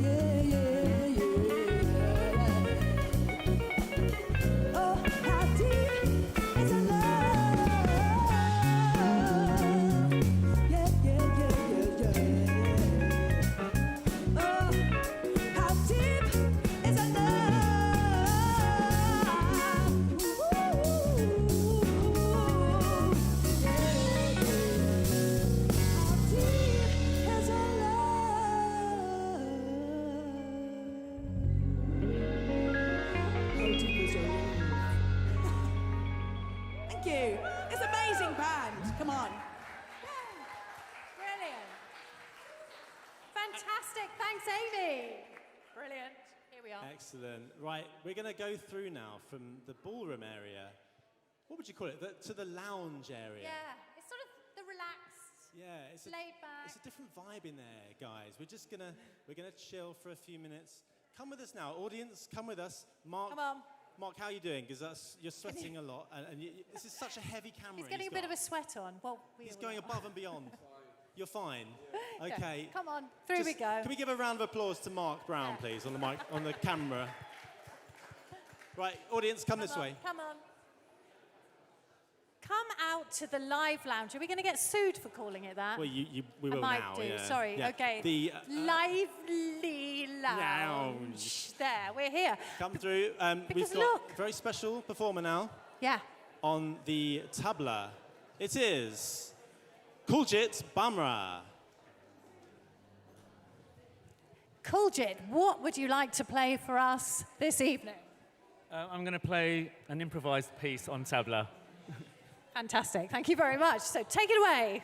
Yeah, yeah, yeah. Oh, how deep is your love? Yeah, yeah, yeah, yeah, yeah. Oh, how deep is your love? Thank you. It's an amazing band. Come on. Brilliant. Fantastic. Thanks, Amy. Brilliant. Here we are. Excellent. Right, we're going to go through now from the ballroom area. What would you call it? To the lounge area. Yeah, it's sort of the relaxed, Yeah, it's laid back. it's a different vibe in there, guys. We're gonna chill for a few minutes. Come with us now, audience. Come with us. Mark. Come on. Mark, how are you doing? Because you're sweating a lot, and this is such a heavy camera. He's getting a bit of a sweat on. Well, he's going above and beyond. You're fine. Okay. Come on, through we go. Can we give a round of applause to Mark Brown, please, on the mic, on the camera? Right, audience, come this way. Come on. Come out to the live lounge. Are we going to get sued for calling it that? Well, we will might now. do. Yeah. Sorry. Yeah. Okay. The Lively lounge. There, we're here. Come through. We've got a very special performer now. Yeah. On the tabla, it is Kuljit Bhamra. Kuljit, what would you like to play for us this evening? I'm going to play an improvised piece on tabla. Fantastic. Thank you very much. So take it away.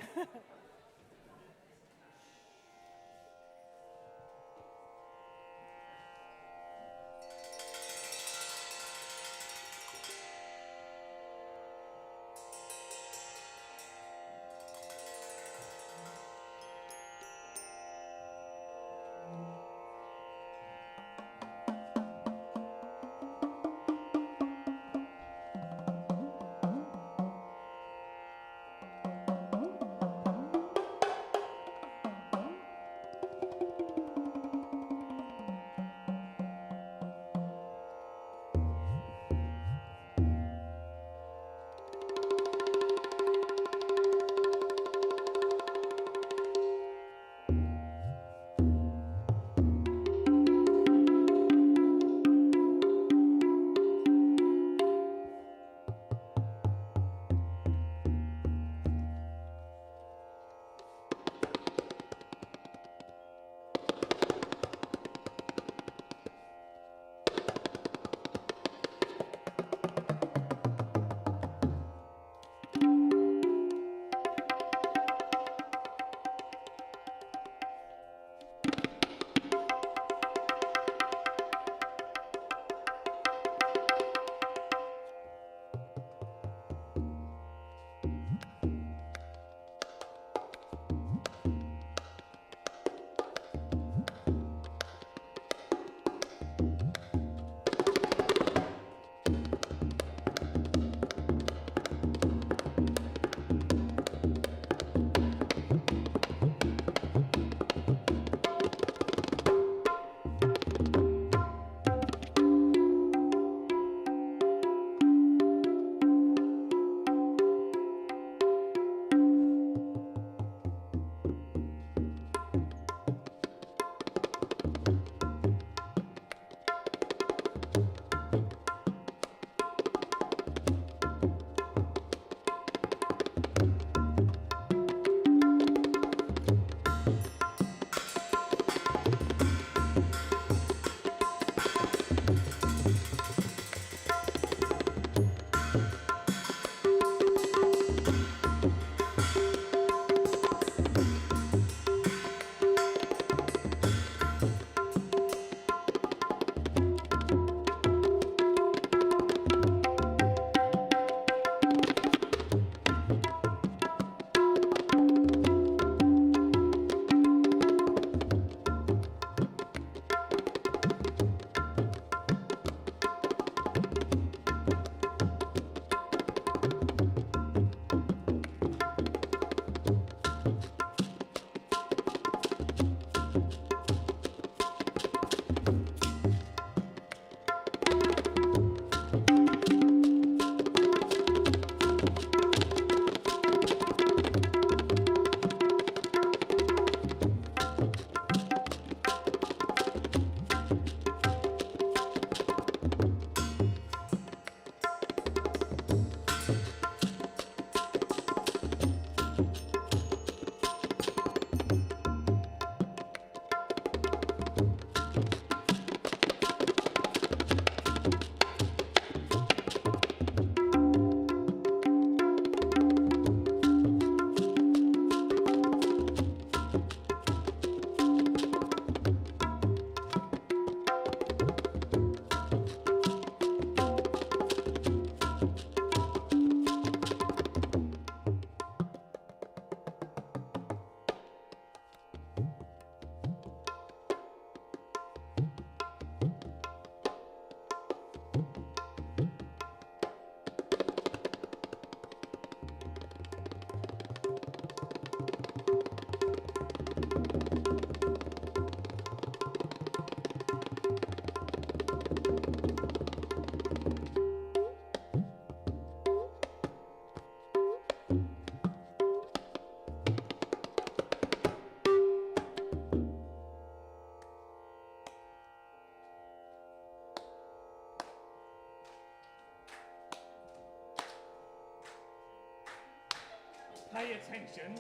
Pay attention.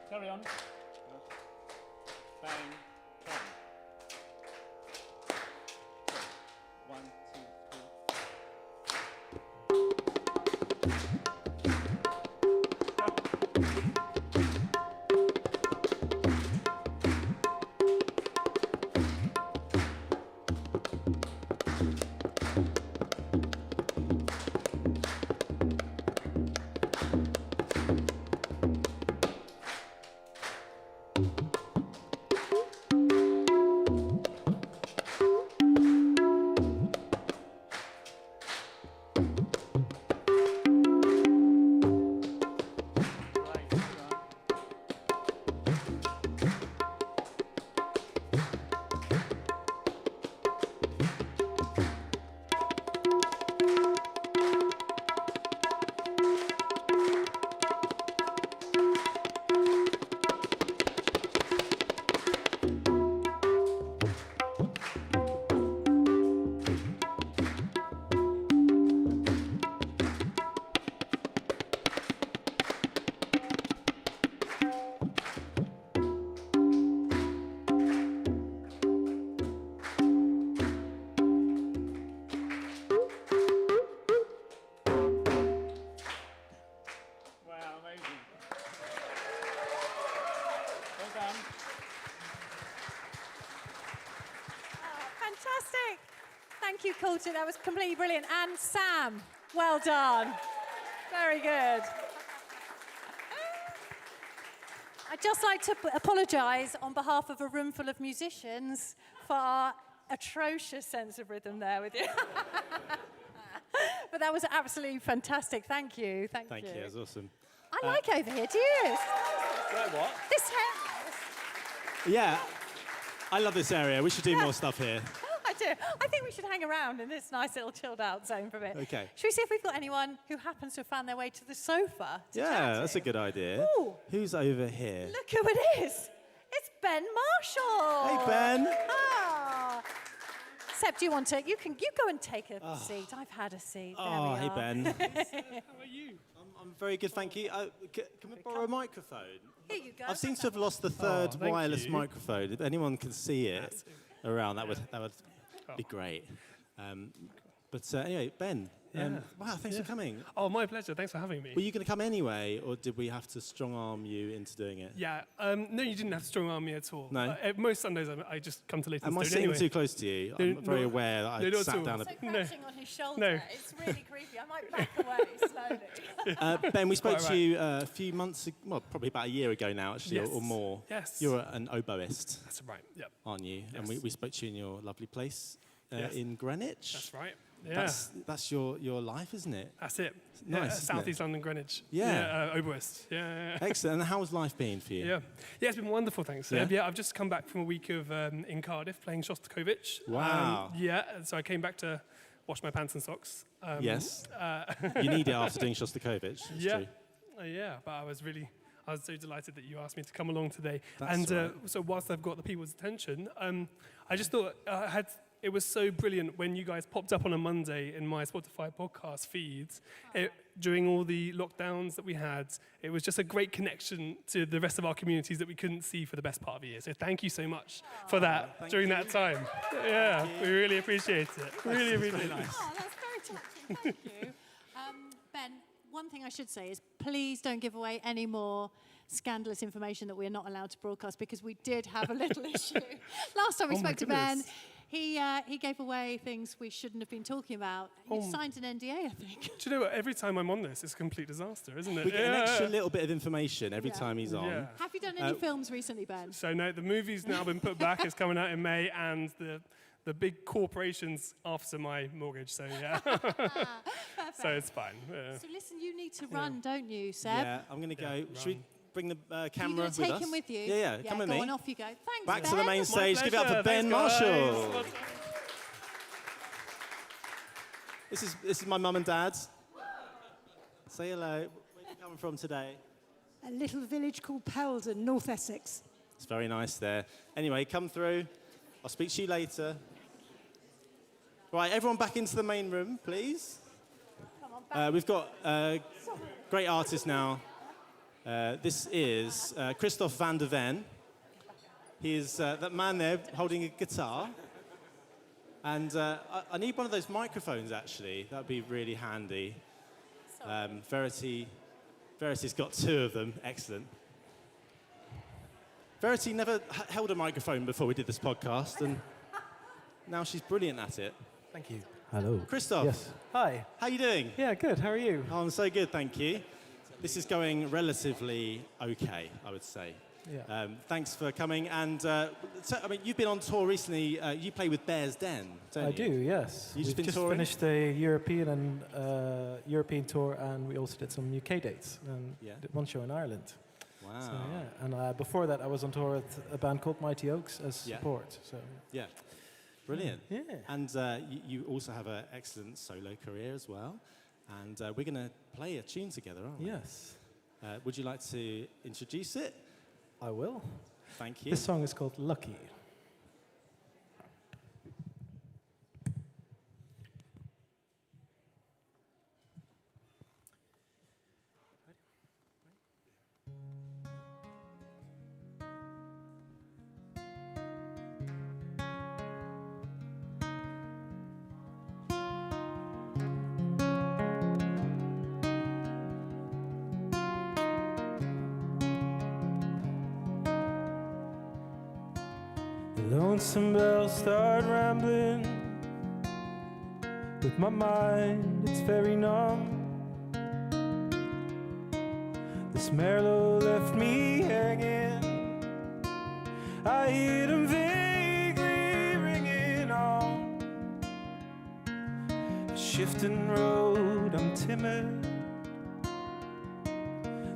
Carry on. Bang, bang. 1, 2, 3. Fantastic. Thank you, Kuljit. That was completely brilliant. And Sam, well done. Very good. I'd just like to apologise on behalf of a room full of musicians for our atrocious sense of rhythm there with you. But that was absolutely fantastic. Thank you. Thank you. Thank you. It was awesome. I like over here. Do you? What? This hair. Yeah, I love this area. We should do more stuff here. I do. I think we should hang around in this nice little chilled out zone for a bit. Okay. Should we see if we've got anyone who happens to have found their way to the sofa? Yeah, that's a good idea. Ooh. Who's over here? Look who it is. It's Ben Marshall. Hey, Ben. Ah. Seb, do you want to? You go and take a seat. I've had a seat. There Oh, we hey, are. Ben. How are you? I'm very good, thank you. Can we borrow a microphone? Here you go. I seem to have lost the third thank wireless you. microphone. If anyone can see it around, that would be great. But anyway, Ben. Wow, thanks for coming. Oh, my pleasure. Thanks for having me. Were you going to come anyway, or did we have to strong-arm you into doing it? Yeah. No, you didn't have to strong arm me at all. No? Most Sundays I just come to Leytonstone Am I sitting anyway. too close to you? No, I'm very no, aware that no, I not at sat all. down a So bit. crouching on his shoulder. No. It's really creepy. I might back away slowly. Ben, we spoke Quite to you a few months ago, well, probably about a year ago now, actually, Yes. or more. Yes. You're an oboist, That's right. Yep. aren't you? And we spoke to you in your lovely place Yes. in Greenwich. That's right. Yeah. That's your life, isn't it? That's it. Nice, isn't South it? East London, Greenwich. Yeah. Oboist. Yeah. Excellent. And how's life been for you? Yeah. Yeah, it's been wonderful, thanks. Yeah? Yeah, I've just come back from a week of in Cardiff playing Shostakovich. Wow. Yeah, so I came back to wash my pants and socks. Yes. You need it after doing Shostakovich. It's Yeah. true. Yeah, but I was so delighted that you asked me to come along today. That's and right. so whilst I've got the people's attention, I just thought it was so brilliant when you guys popped up on a Monday in my Spotify podcast feeds. During all the lockdowns that we had, it was just a great connection to the rest of our communities that we couldn't see for the best part of the year. So thank you so much for that during that time. Yeah, we really appreciate it. Really appreciate it. Oh, that's very touching. Thank you. Ben, one thing I should say is please don't give away any more scandalous information that we're not allowed to broadcast, because we did have a little issue. Last time we Oh my spoke to Ben, goodness. he gave away things we shouldn't have been talking about. You signed an NDA, I think. Do you know what? Every time I'm on this, it's a complete disaster, isn't it? We get an extra little bit of information every time he's on. Yeah. Have you done any films recently, Ben? So no, the movie's now been put back. It's coming out in May, and the big corporations after my mortgage. So yeah, so it's fine. Yeah. So listen, you need to run, don't you, Seb? Yeah, I'm going to go. Should we bring the Are you camera going with to take us? him with you? Yeah, come with go me. on, off you go. Thanks, Back Ben. to the main My stage. Give it up for pleasure. Ben Thanks, guys. Marshall. This is my mum and dad. Say Say hello. Where are you coming from today? A little village called Peldon, North Essex. It's very nice there. Anyway, come through. I'll speak to you later. Right, everyone back into the main room, please. We've got great artist now. This is Christoph van der Ven. He is that man there holding a guitar. And I need one of those microphones, actually. That would be really handy. Verity's got 2 of them. Excellent. Verity never held a microphone before we did this podcast, and now she's brilliant at it. Thank you. Hello. Christoph. Yes. Hi. How are you doing? Yeah, good. How are you? Oh, I'm so good, thank you. This is going relatively okay, I would say. Yeah. Thanks for coming. And you've been on tour recently. You play with Bear's Den, don't you? I do, yes. You've We've just touring? finished the European tour, and we also did some UK dates. And did one show in Ireland. Wow. So, yeah. And before that, I was on tour with a band called Mighty Oaks as support. So. Yeah. Brilliant. Yeah. And you also have an excellent solo career as well. And we're going to play a tune together, aren't we? Yes. Would you like to introduce it? I will. Thank you. This song is called Lucky. Lonesome bells start rambling with my mind, it's very numb. This Merlot left me hanging, I hear them vaguely ringing on. A shifting road, I'm timid.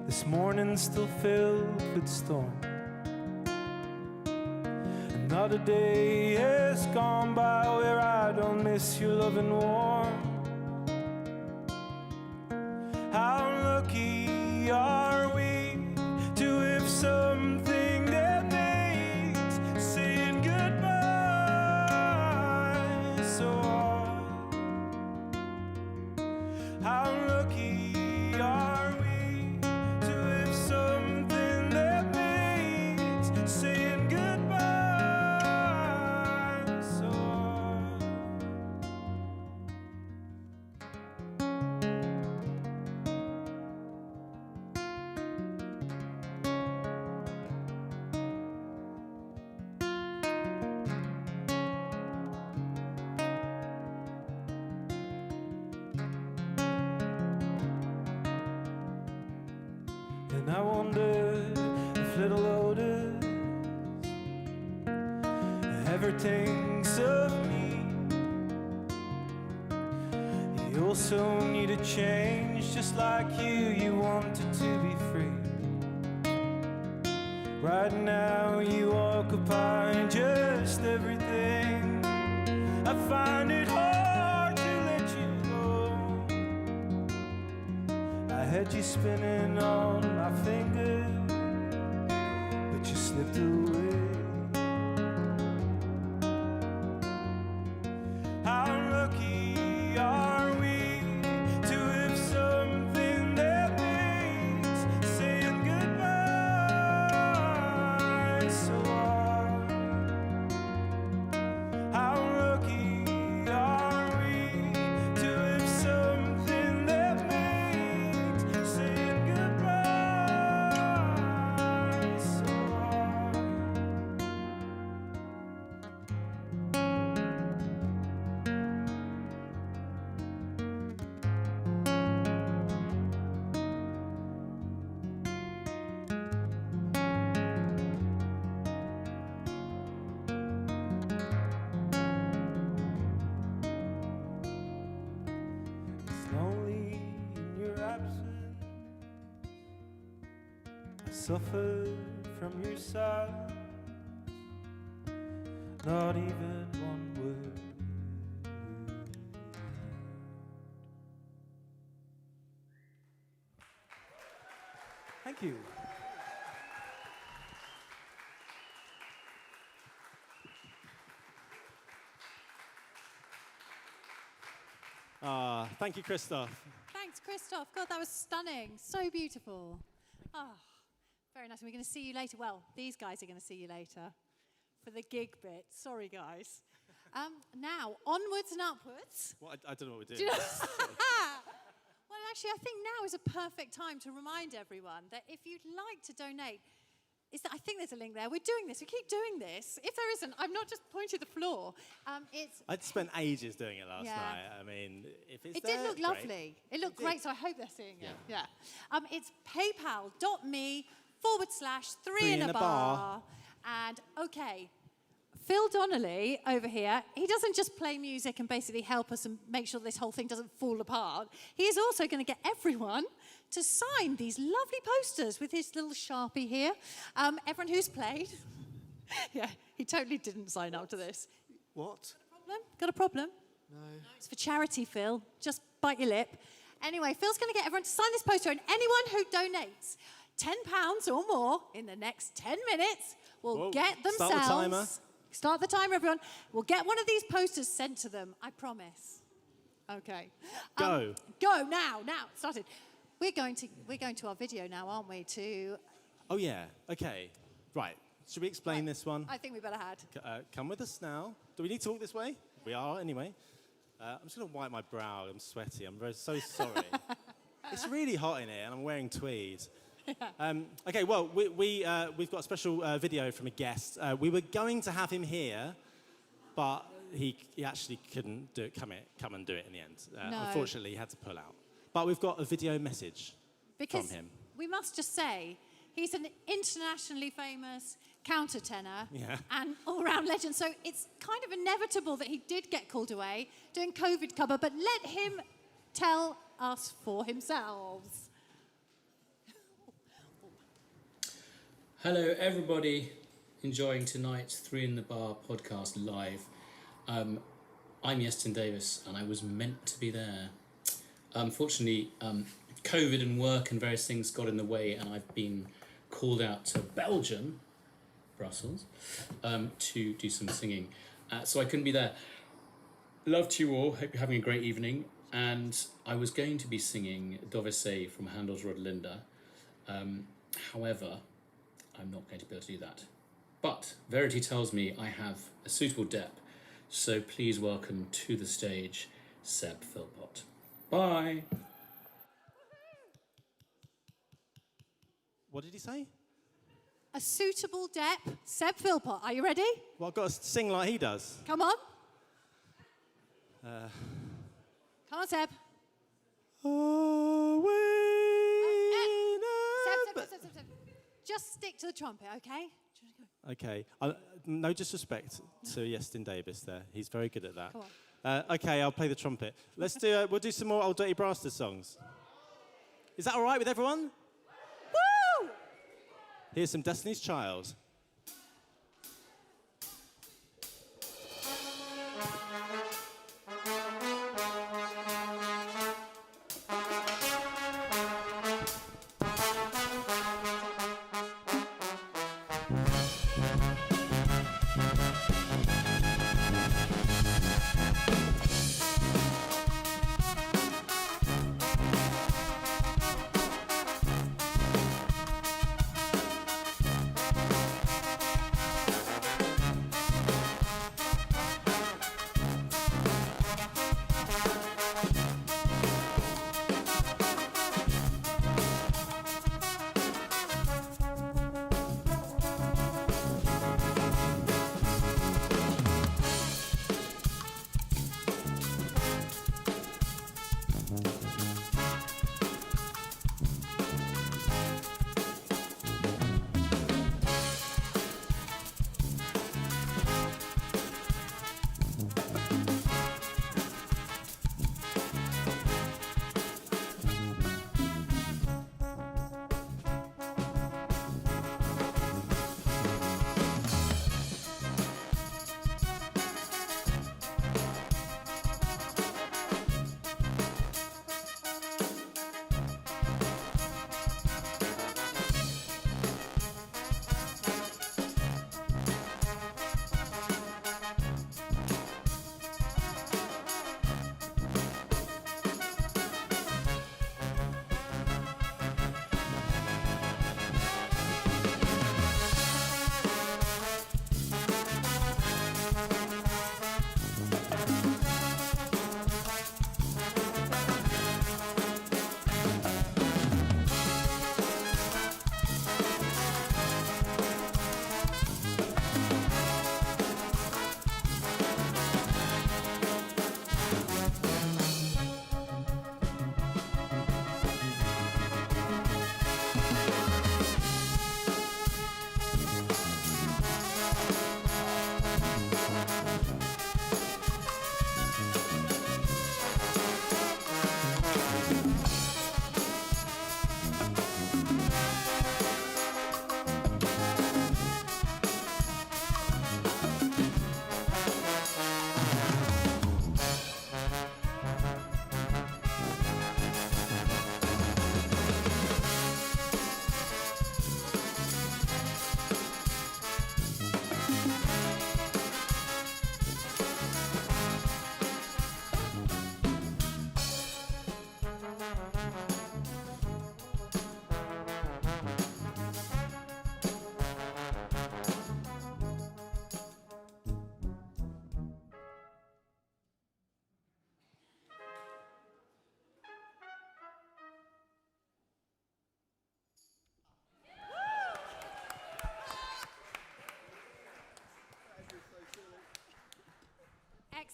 This morning still filled with storm. Another day has gone by where I don't miss your loving warm. How lucky are we to have something that makes saying goodbye so hard? How lucky are we to have something that makes saying goodbye so hard? And I wonder if little Otis ever thinks of me. You also need a change, just like you wanted to be free. Right now you occupy just everything. I find it hard to let you go. I had you spinning on my finger, but you slipped away. How lucky are we to have something that makes saying goodbye so hard? How lucky are we to have something that makes saying goodbye so hard? It's lonely in your absence. I suffer from your silence. Not even one word. Thank you. Thank you, Christoph. Thanks, Christoph. God, that was stunning. So beautiful. Very nice. We're going to see you later. Well, these guys are going to see you later for the gig bit. Sorry, guys. Now, onwards and upwards. Well, I don't know what we're Do doing. you know- Well, actually, I think now is a perfect time to remind everyone that if you'd like to donate, I think there's a link there. We're doing this. We keep doing this. If there isn't, I'm not just pointing to the floor. I'd spent ages doing it last Yeah. night. I mean, if it's It there, did look great. lovely. It looked great, so I hope they're seeing it. Yeah. It's paypal.me/3 in a bar. And okay, Phil Donnelly over here, he doesn't just play music and basically help us and make sure this whole thing doesn't fall apart. He is also going to get everyone to sign these lovely posters with his little Sharpie here. Everyone who's played. Yeah, he totally didn't sign up to this. What? Got a problem? No. It's for charity, Phil. Just bite your lip. Anyway, Phil's going to get everyone to sign this poster, and anyone who donates £10 or more in the next 10 minutes will get themselves... Start the timer. Start the timer, everyone. We'll get one of these posters sent to them, I promise. Okay. Go. Go, now, started. We're going to our video now, aren't we, Oh, yeah. Okay. Right. Should we explain this one? I think we better had. Come with us now. Do we need to walk this way? We are, anyway. I'm just going to wipe my brow. I'm sweaty. I'm so sorry. It's really hot in here, and I'm wearing tweed. Okay, well, we've got a special video from a guest. We were going to have him here, but he actually couldn't come and do it in the end. No. Unfortunately, he had to pull out. But we've got a video message from him. We must just say, he's an internationally famous countertenor and all-round legend. So it's kind of inevitable that he did get called away doing COVID cover, but let him tell us for himself. Hello, everybody enjoying tonight's 3 in the Bar podcast live. I'm Etten Davis, and I was meant to be there. Unfortunately, COVID and work and various things got in the way, and I've been called out to Belgium, Brussels, to do some singing. So I couldn't be there. Love to you all. Hope you're having a great evening. And I was going to be singing Dove sei from Handel's Rodelinda. However, I'm not going to be able to do that. But Verity tells me I have a suitable depth, so please welcome to the stage Seb Philpott. Bye. What did he say? A suitable depth, Seb Philpott. Are you ready? Well, I've got to sing like he does. Come on. Come on, Seb. Seb. Just stick to the trumpet, okay? Okay. No disrespect to Etten Davis there. He's very good at that. Come on. Okay, I'll play the trumpet. We'll do some more Old Dirty Braster songs. Is that all right with everyone? Woo! Here's some Destiny's Child.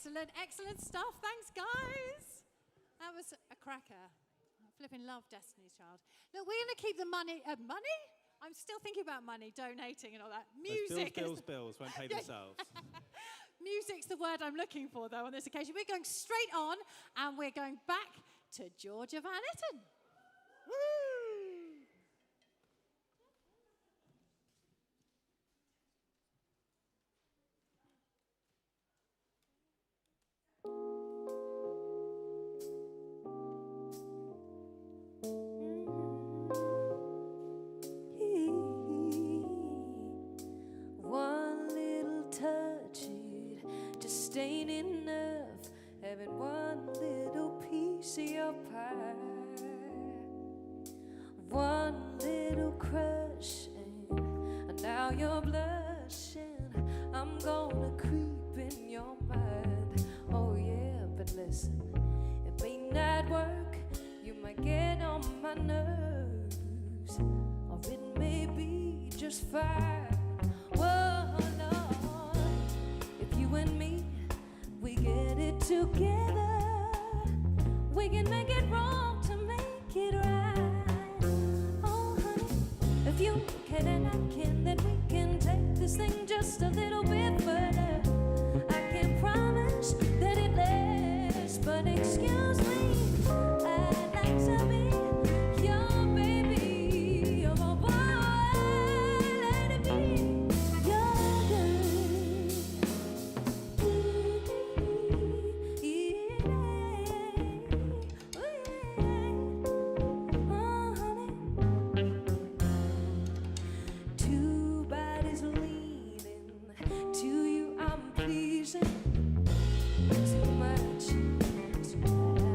Excellent, excellent stuff. Thanks, guys. That was a cracker. I flipping love Destiny's Child. Look, we're going to keep the money. Money? I'm still thinking about money, donating and all that. Music. Bills won't pay themselves. Music's the word I'm looking for, though, on this occasion. We're going straight on, and we're going back to Georgia Van Etten. Woo! One little touch, it just ain't enough. Having one little piece of your pie, one little crush, and now you're blushing. I'm gonna creep in your mind. Oh yeah, but listen, it may not work. You might get on my nerves, or it may be just fine. Whoa, Lord, if you and me, we get it together, we can make it wrong to make it right. Oh, honey, if you can and I can, then we can take this thing just a little bit further. I can promise that it lasts, but excuse me, I'd like to be your baby, oh boy, let it be your girl. Two bodies leaning to you, I'm pleasing too much.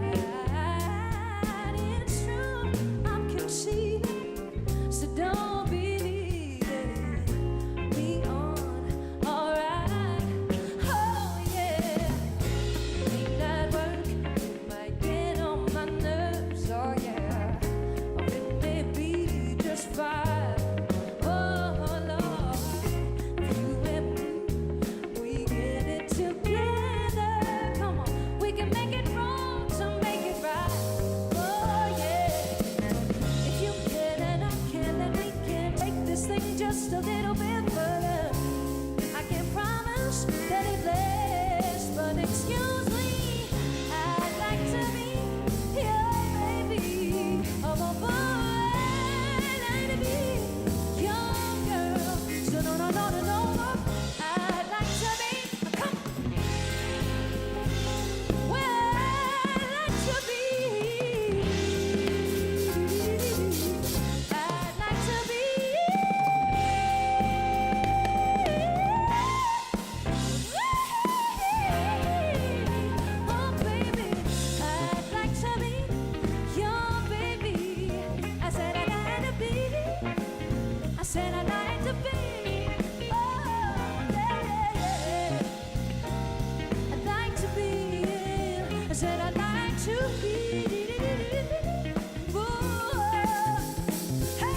Tonight it's true, I'm conceiving, so don't be leading me on. Alright, oh yeah, may not work, it might get on my nerves, oh yeah, or it may be just fine. Oh Lord, you and me, we get it together. Come on, we can make it wrong to make it right. Oh yeah, if you can and I can, then we can take this thing just a little bit further. I can promise that it lasts, but excuse me, I'd like to be your baby, oh boy, I'd like to be your girl. So no, no, no, no, no, I'd like to be, come, well, I'd like to be, I'd like to be, oh baby, I'd like to be your baby. I said I'd like to be, I said I'd like to be, oh yeah, yeah, yeah. I'd like to be, I said I'd like to be, oh, hey.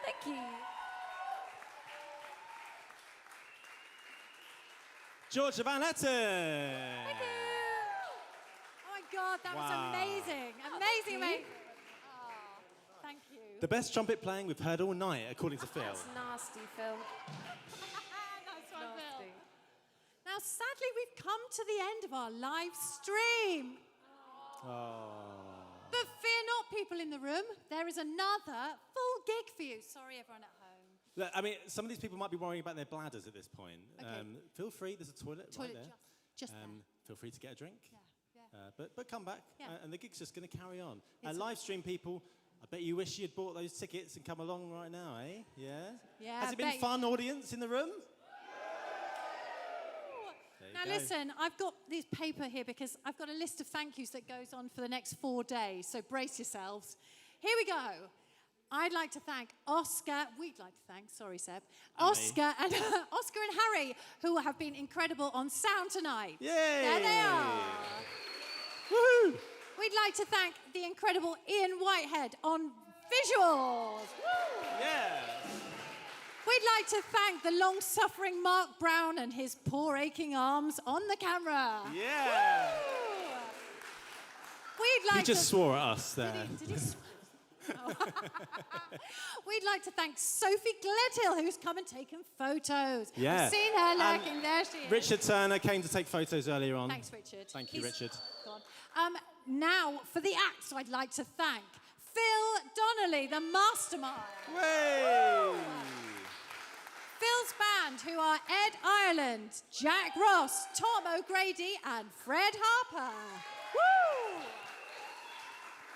Thank you. Georgia Van Etten. Thank you. Oh my God, that was Wow. amazing. Amazing, mate. Oh, thank you. The best trumpet playing we've heard all night, according to Phil. That's nasty, Phil. Nice one, Phil. Nasty. Now, sadly, we've come to the end of our live stream. But fear not, people in the room. There is another full gig for you. Sorry, everyone at home. Look, I mean, some of these people might be worrying about their bladders at this point. Okay. Feel free, there's a toilet right there. Just there. Feel free to get a drink. Yeah, yeah. But come back, Yeah. and the gig's just going to carry on. It's- Live stream people, I bet you wish you'd bought those tickets and come along right now, eh? Yeah? Yeah, Has I it been bet you- fun, audience, in the room? There you Now go. listen, I've got this paper here because I've got a list of thank yous that goes on for the next 4 days, so brace yourselves. Here we go. I'd like to thank Oscar, we'd like to thank, sorry Seb, Oscar and Harry, who have been incredible on sound tonight. Yay! There they are. Woohoo! We'd like to thank the incredible Ian Whitehead on visuals. Woo! Yeah! We'd like to thank the long-suffering Mark Brown and his poor aching arms on the camera. Yeah! Woo! We'd like He just to... swore at us there. Did he swear? Oh. We'd like to thank Sophie Gledhill, who's come and taken photos. Yeah. I've seen her lurking. There she is. Richard Turner came to take photos earlier on. Thanks, Richard. Thank you, Richard. Gone. Now, for the acts, I'd like to thank Phil Donnelly, the mastermind. Way! Phil's band, who are Ed Ireland, Jack Ross, Tom O'Grady, and Fred Harper. Woo!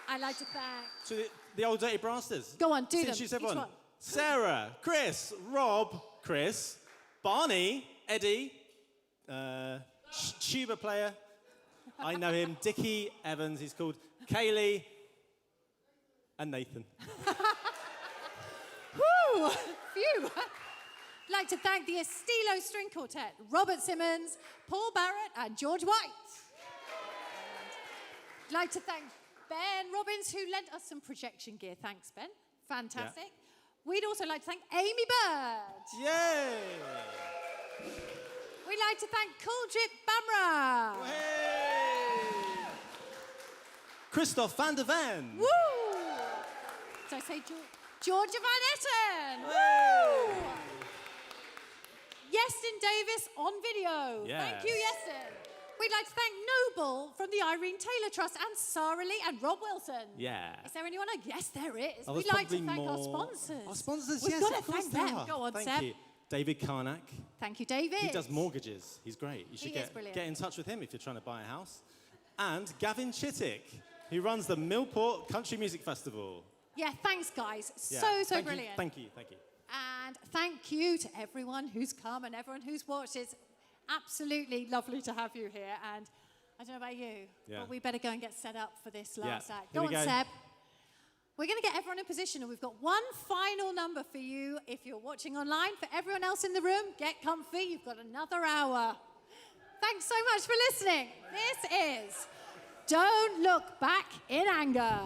I'd like to thank... So the old dirty brassers. Go on, do Since them. you said Each one. one. Sarah, Chris, Rob, Chris, Barney, Eddie, tuba player. I know him. Dickie Evans, he's called. Kaylee, and Nathan. Woo! Phew! I'd like to thank the Estilo String Quartet, Robert Simmons, Paul Barrett, and George White. I'd like to thank Ben Robbins, who lent us some projection gear. Thanks, Ben. Fantastic. Yeah. We'd also like to thank Amy Bird. Yay! We'd like to thank Kuljit Bhamra. Hey! Christoph van der Ven. Woo! Did I say Georgia Van Etten? Hey! Woo! Yestin Davis on video. Yes. Thank you, Yestin. We'd like to thank Noble from the Irene Taylor Trust and Sarah Lee and Rob Wilson. Yeah. Is there anyone? Yes, there is. Oh, We'd there's like to probably thank our more. sponsors. Our sponsors, We've yes, got to of course thank they them. are. Go on, Thank Seb. you. David Karnak. Thank you, David. He does mortgages. He's great. You should He is brilliant. get in touch with him if you're trying to buy a house. And Gavin Chittick, who runs the Millport Country Music Festival. Yeah, thanks, guys. Yeah. So Thank you, brilliant. Thank you. Thank you. And thank you to everyone who's come and everyone who's watched. It's absolutely lovely to have you here. And I don't know about you, Yeah. but we better go and get set up for this last act. Here Go we on, go. Seb. We're going to get everyone in position, and we've got one final number for you if you're watching online. For everyone else in the room, get comfy. You've got another hour. Thanks so much for listening. This is Don't Look Back in Anger.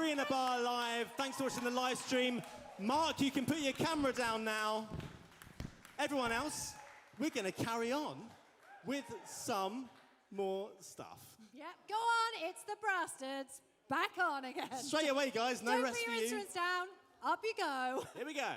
Three in the Bar live. Thanks for watching the live stream. Mark, you can put your camera down now. Everyone else, we're going to carry on with some more stuff. Yep, go on, it's the Bastards. Back on again. Straight away, guys, no Don't rest put for your you. instruments down, up you go. Here we go.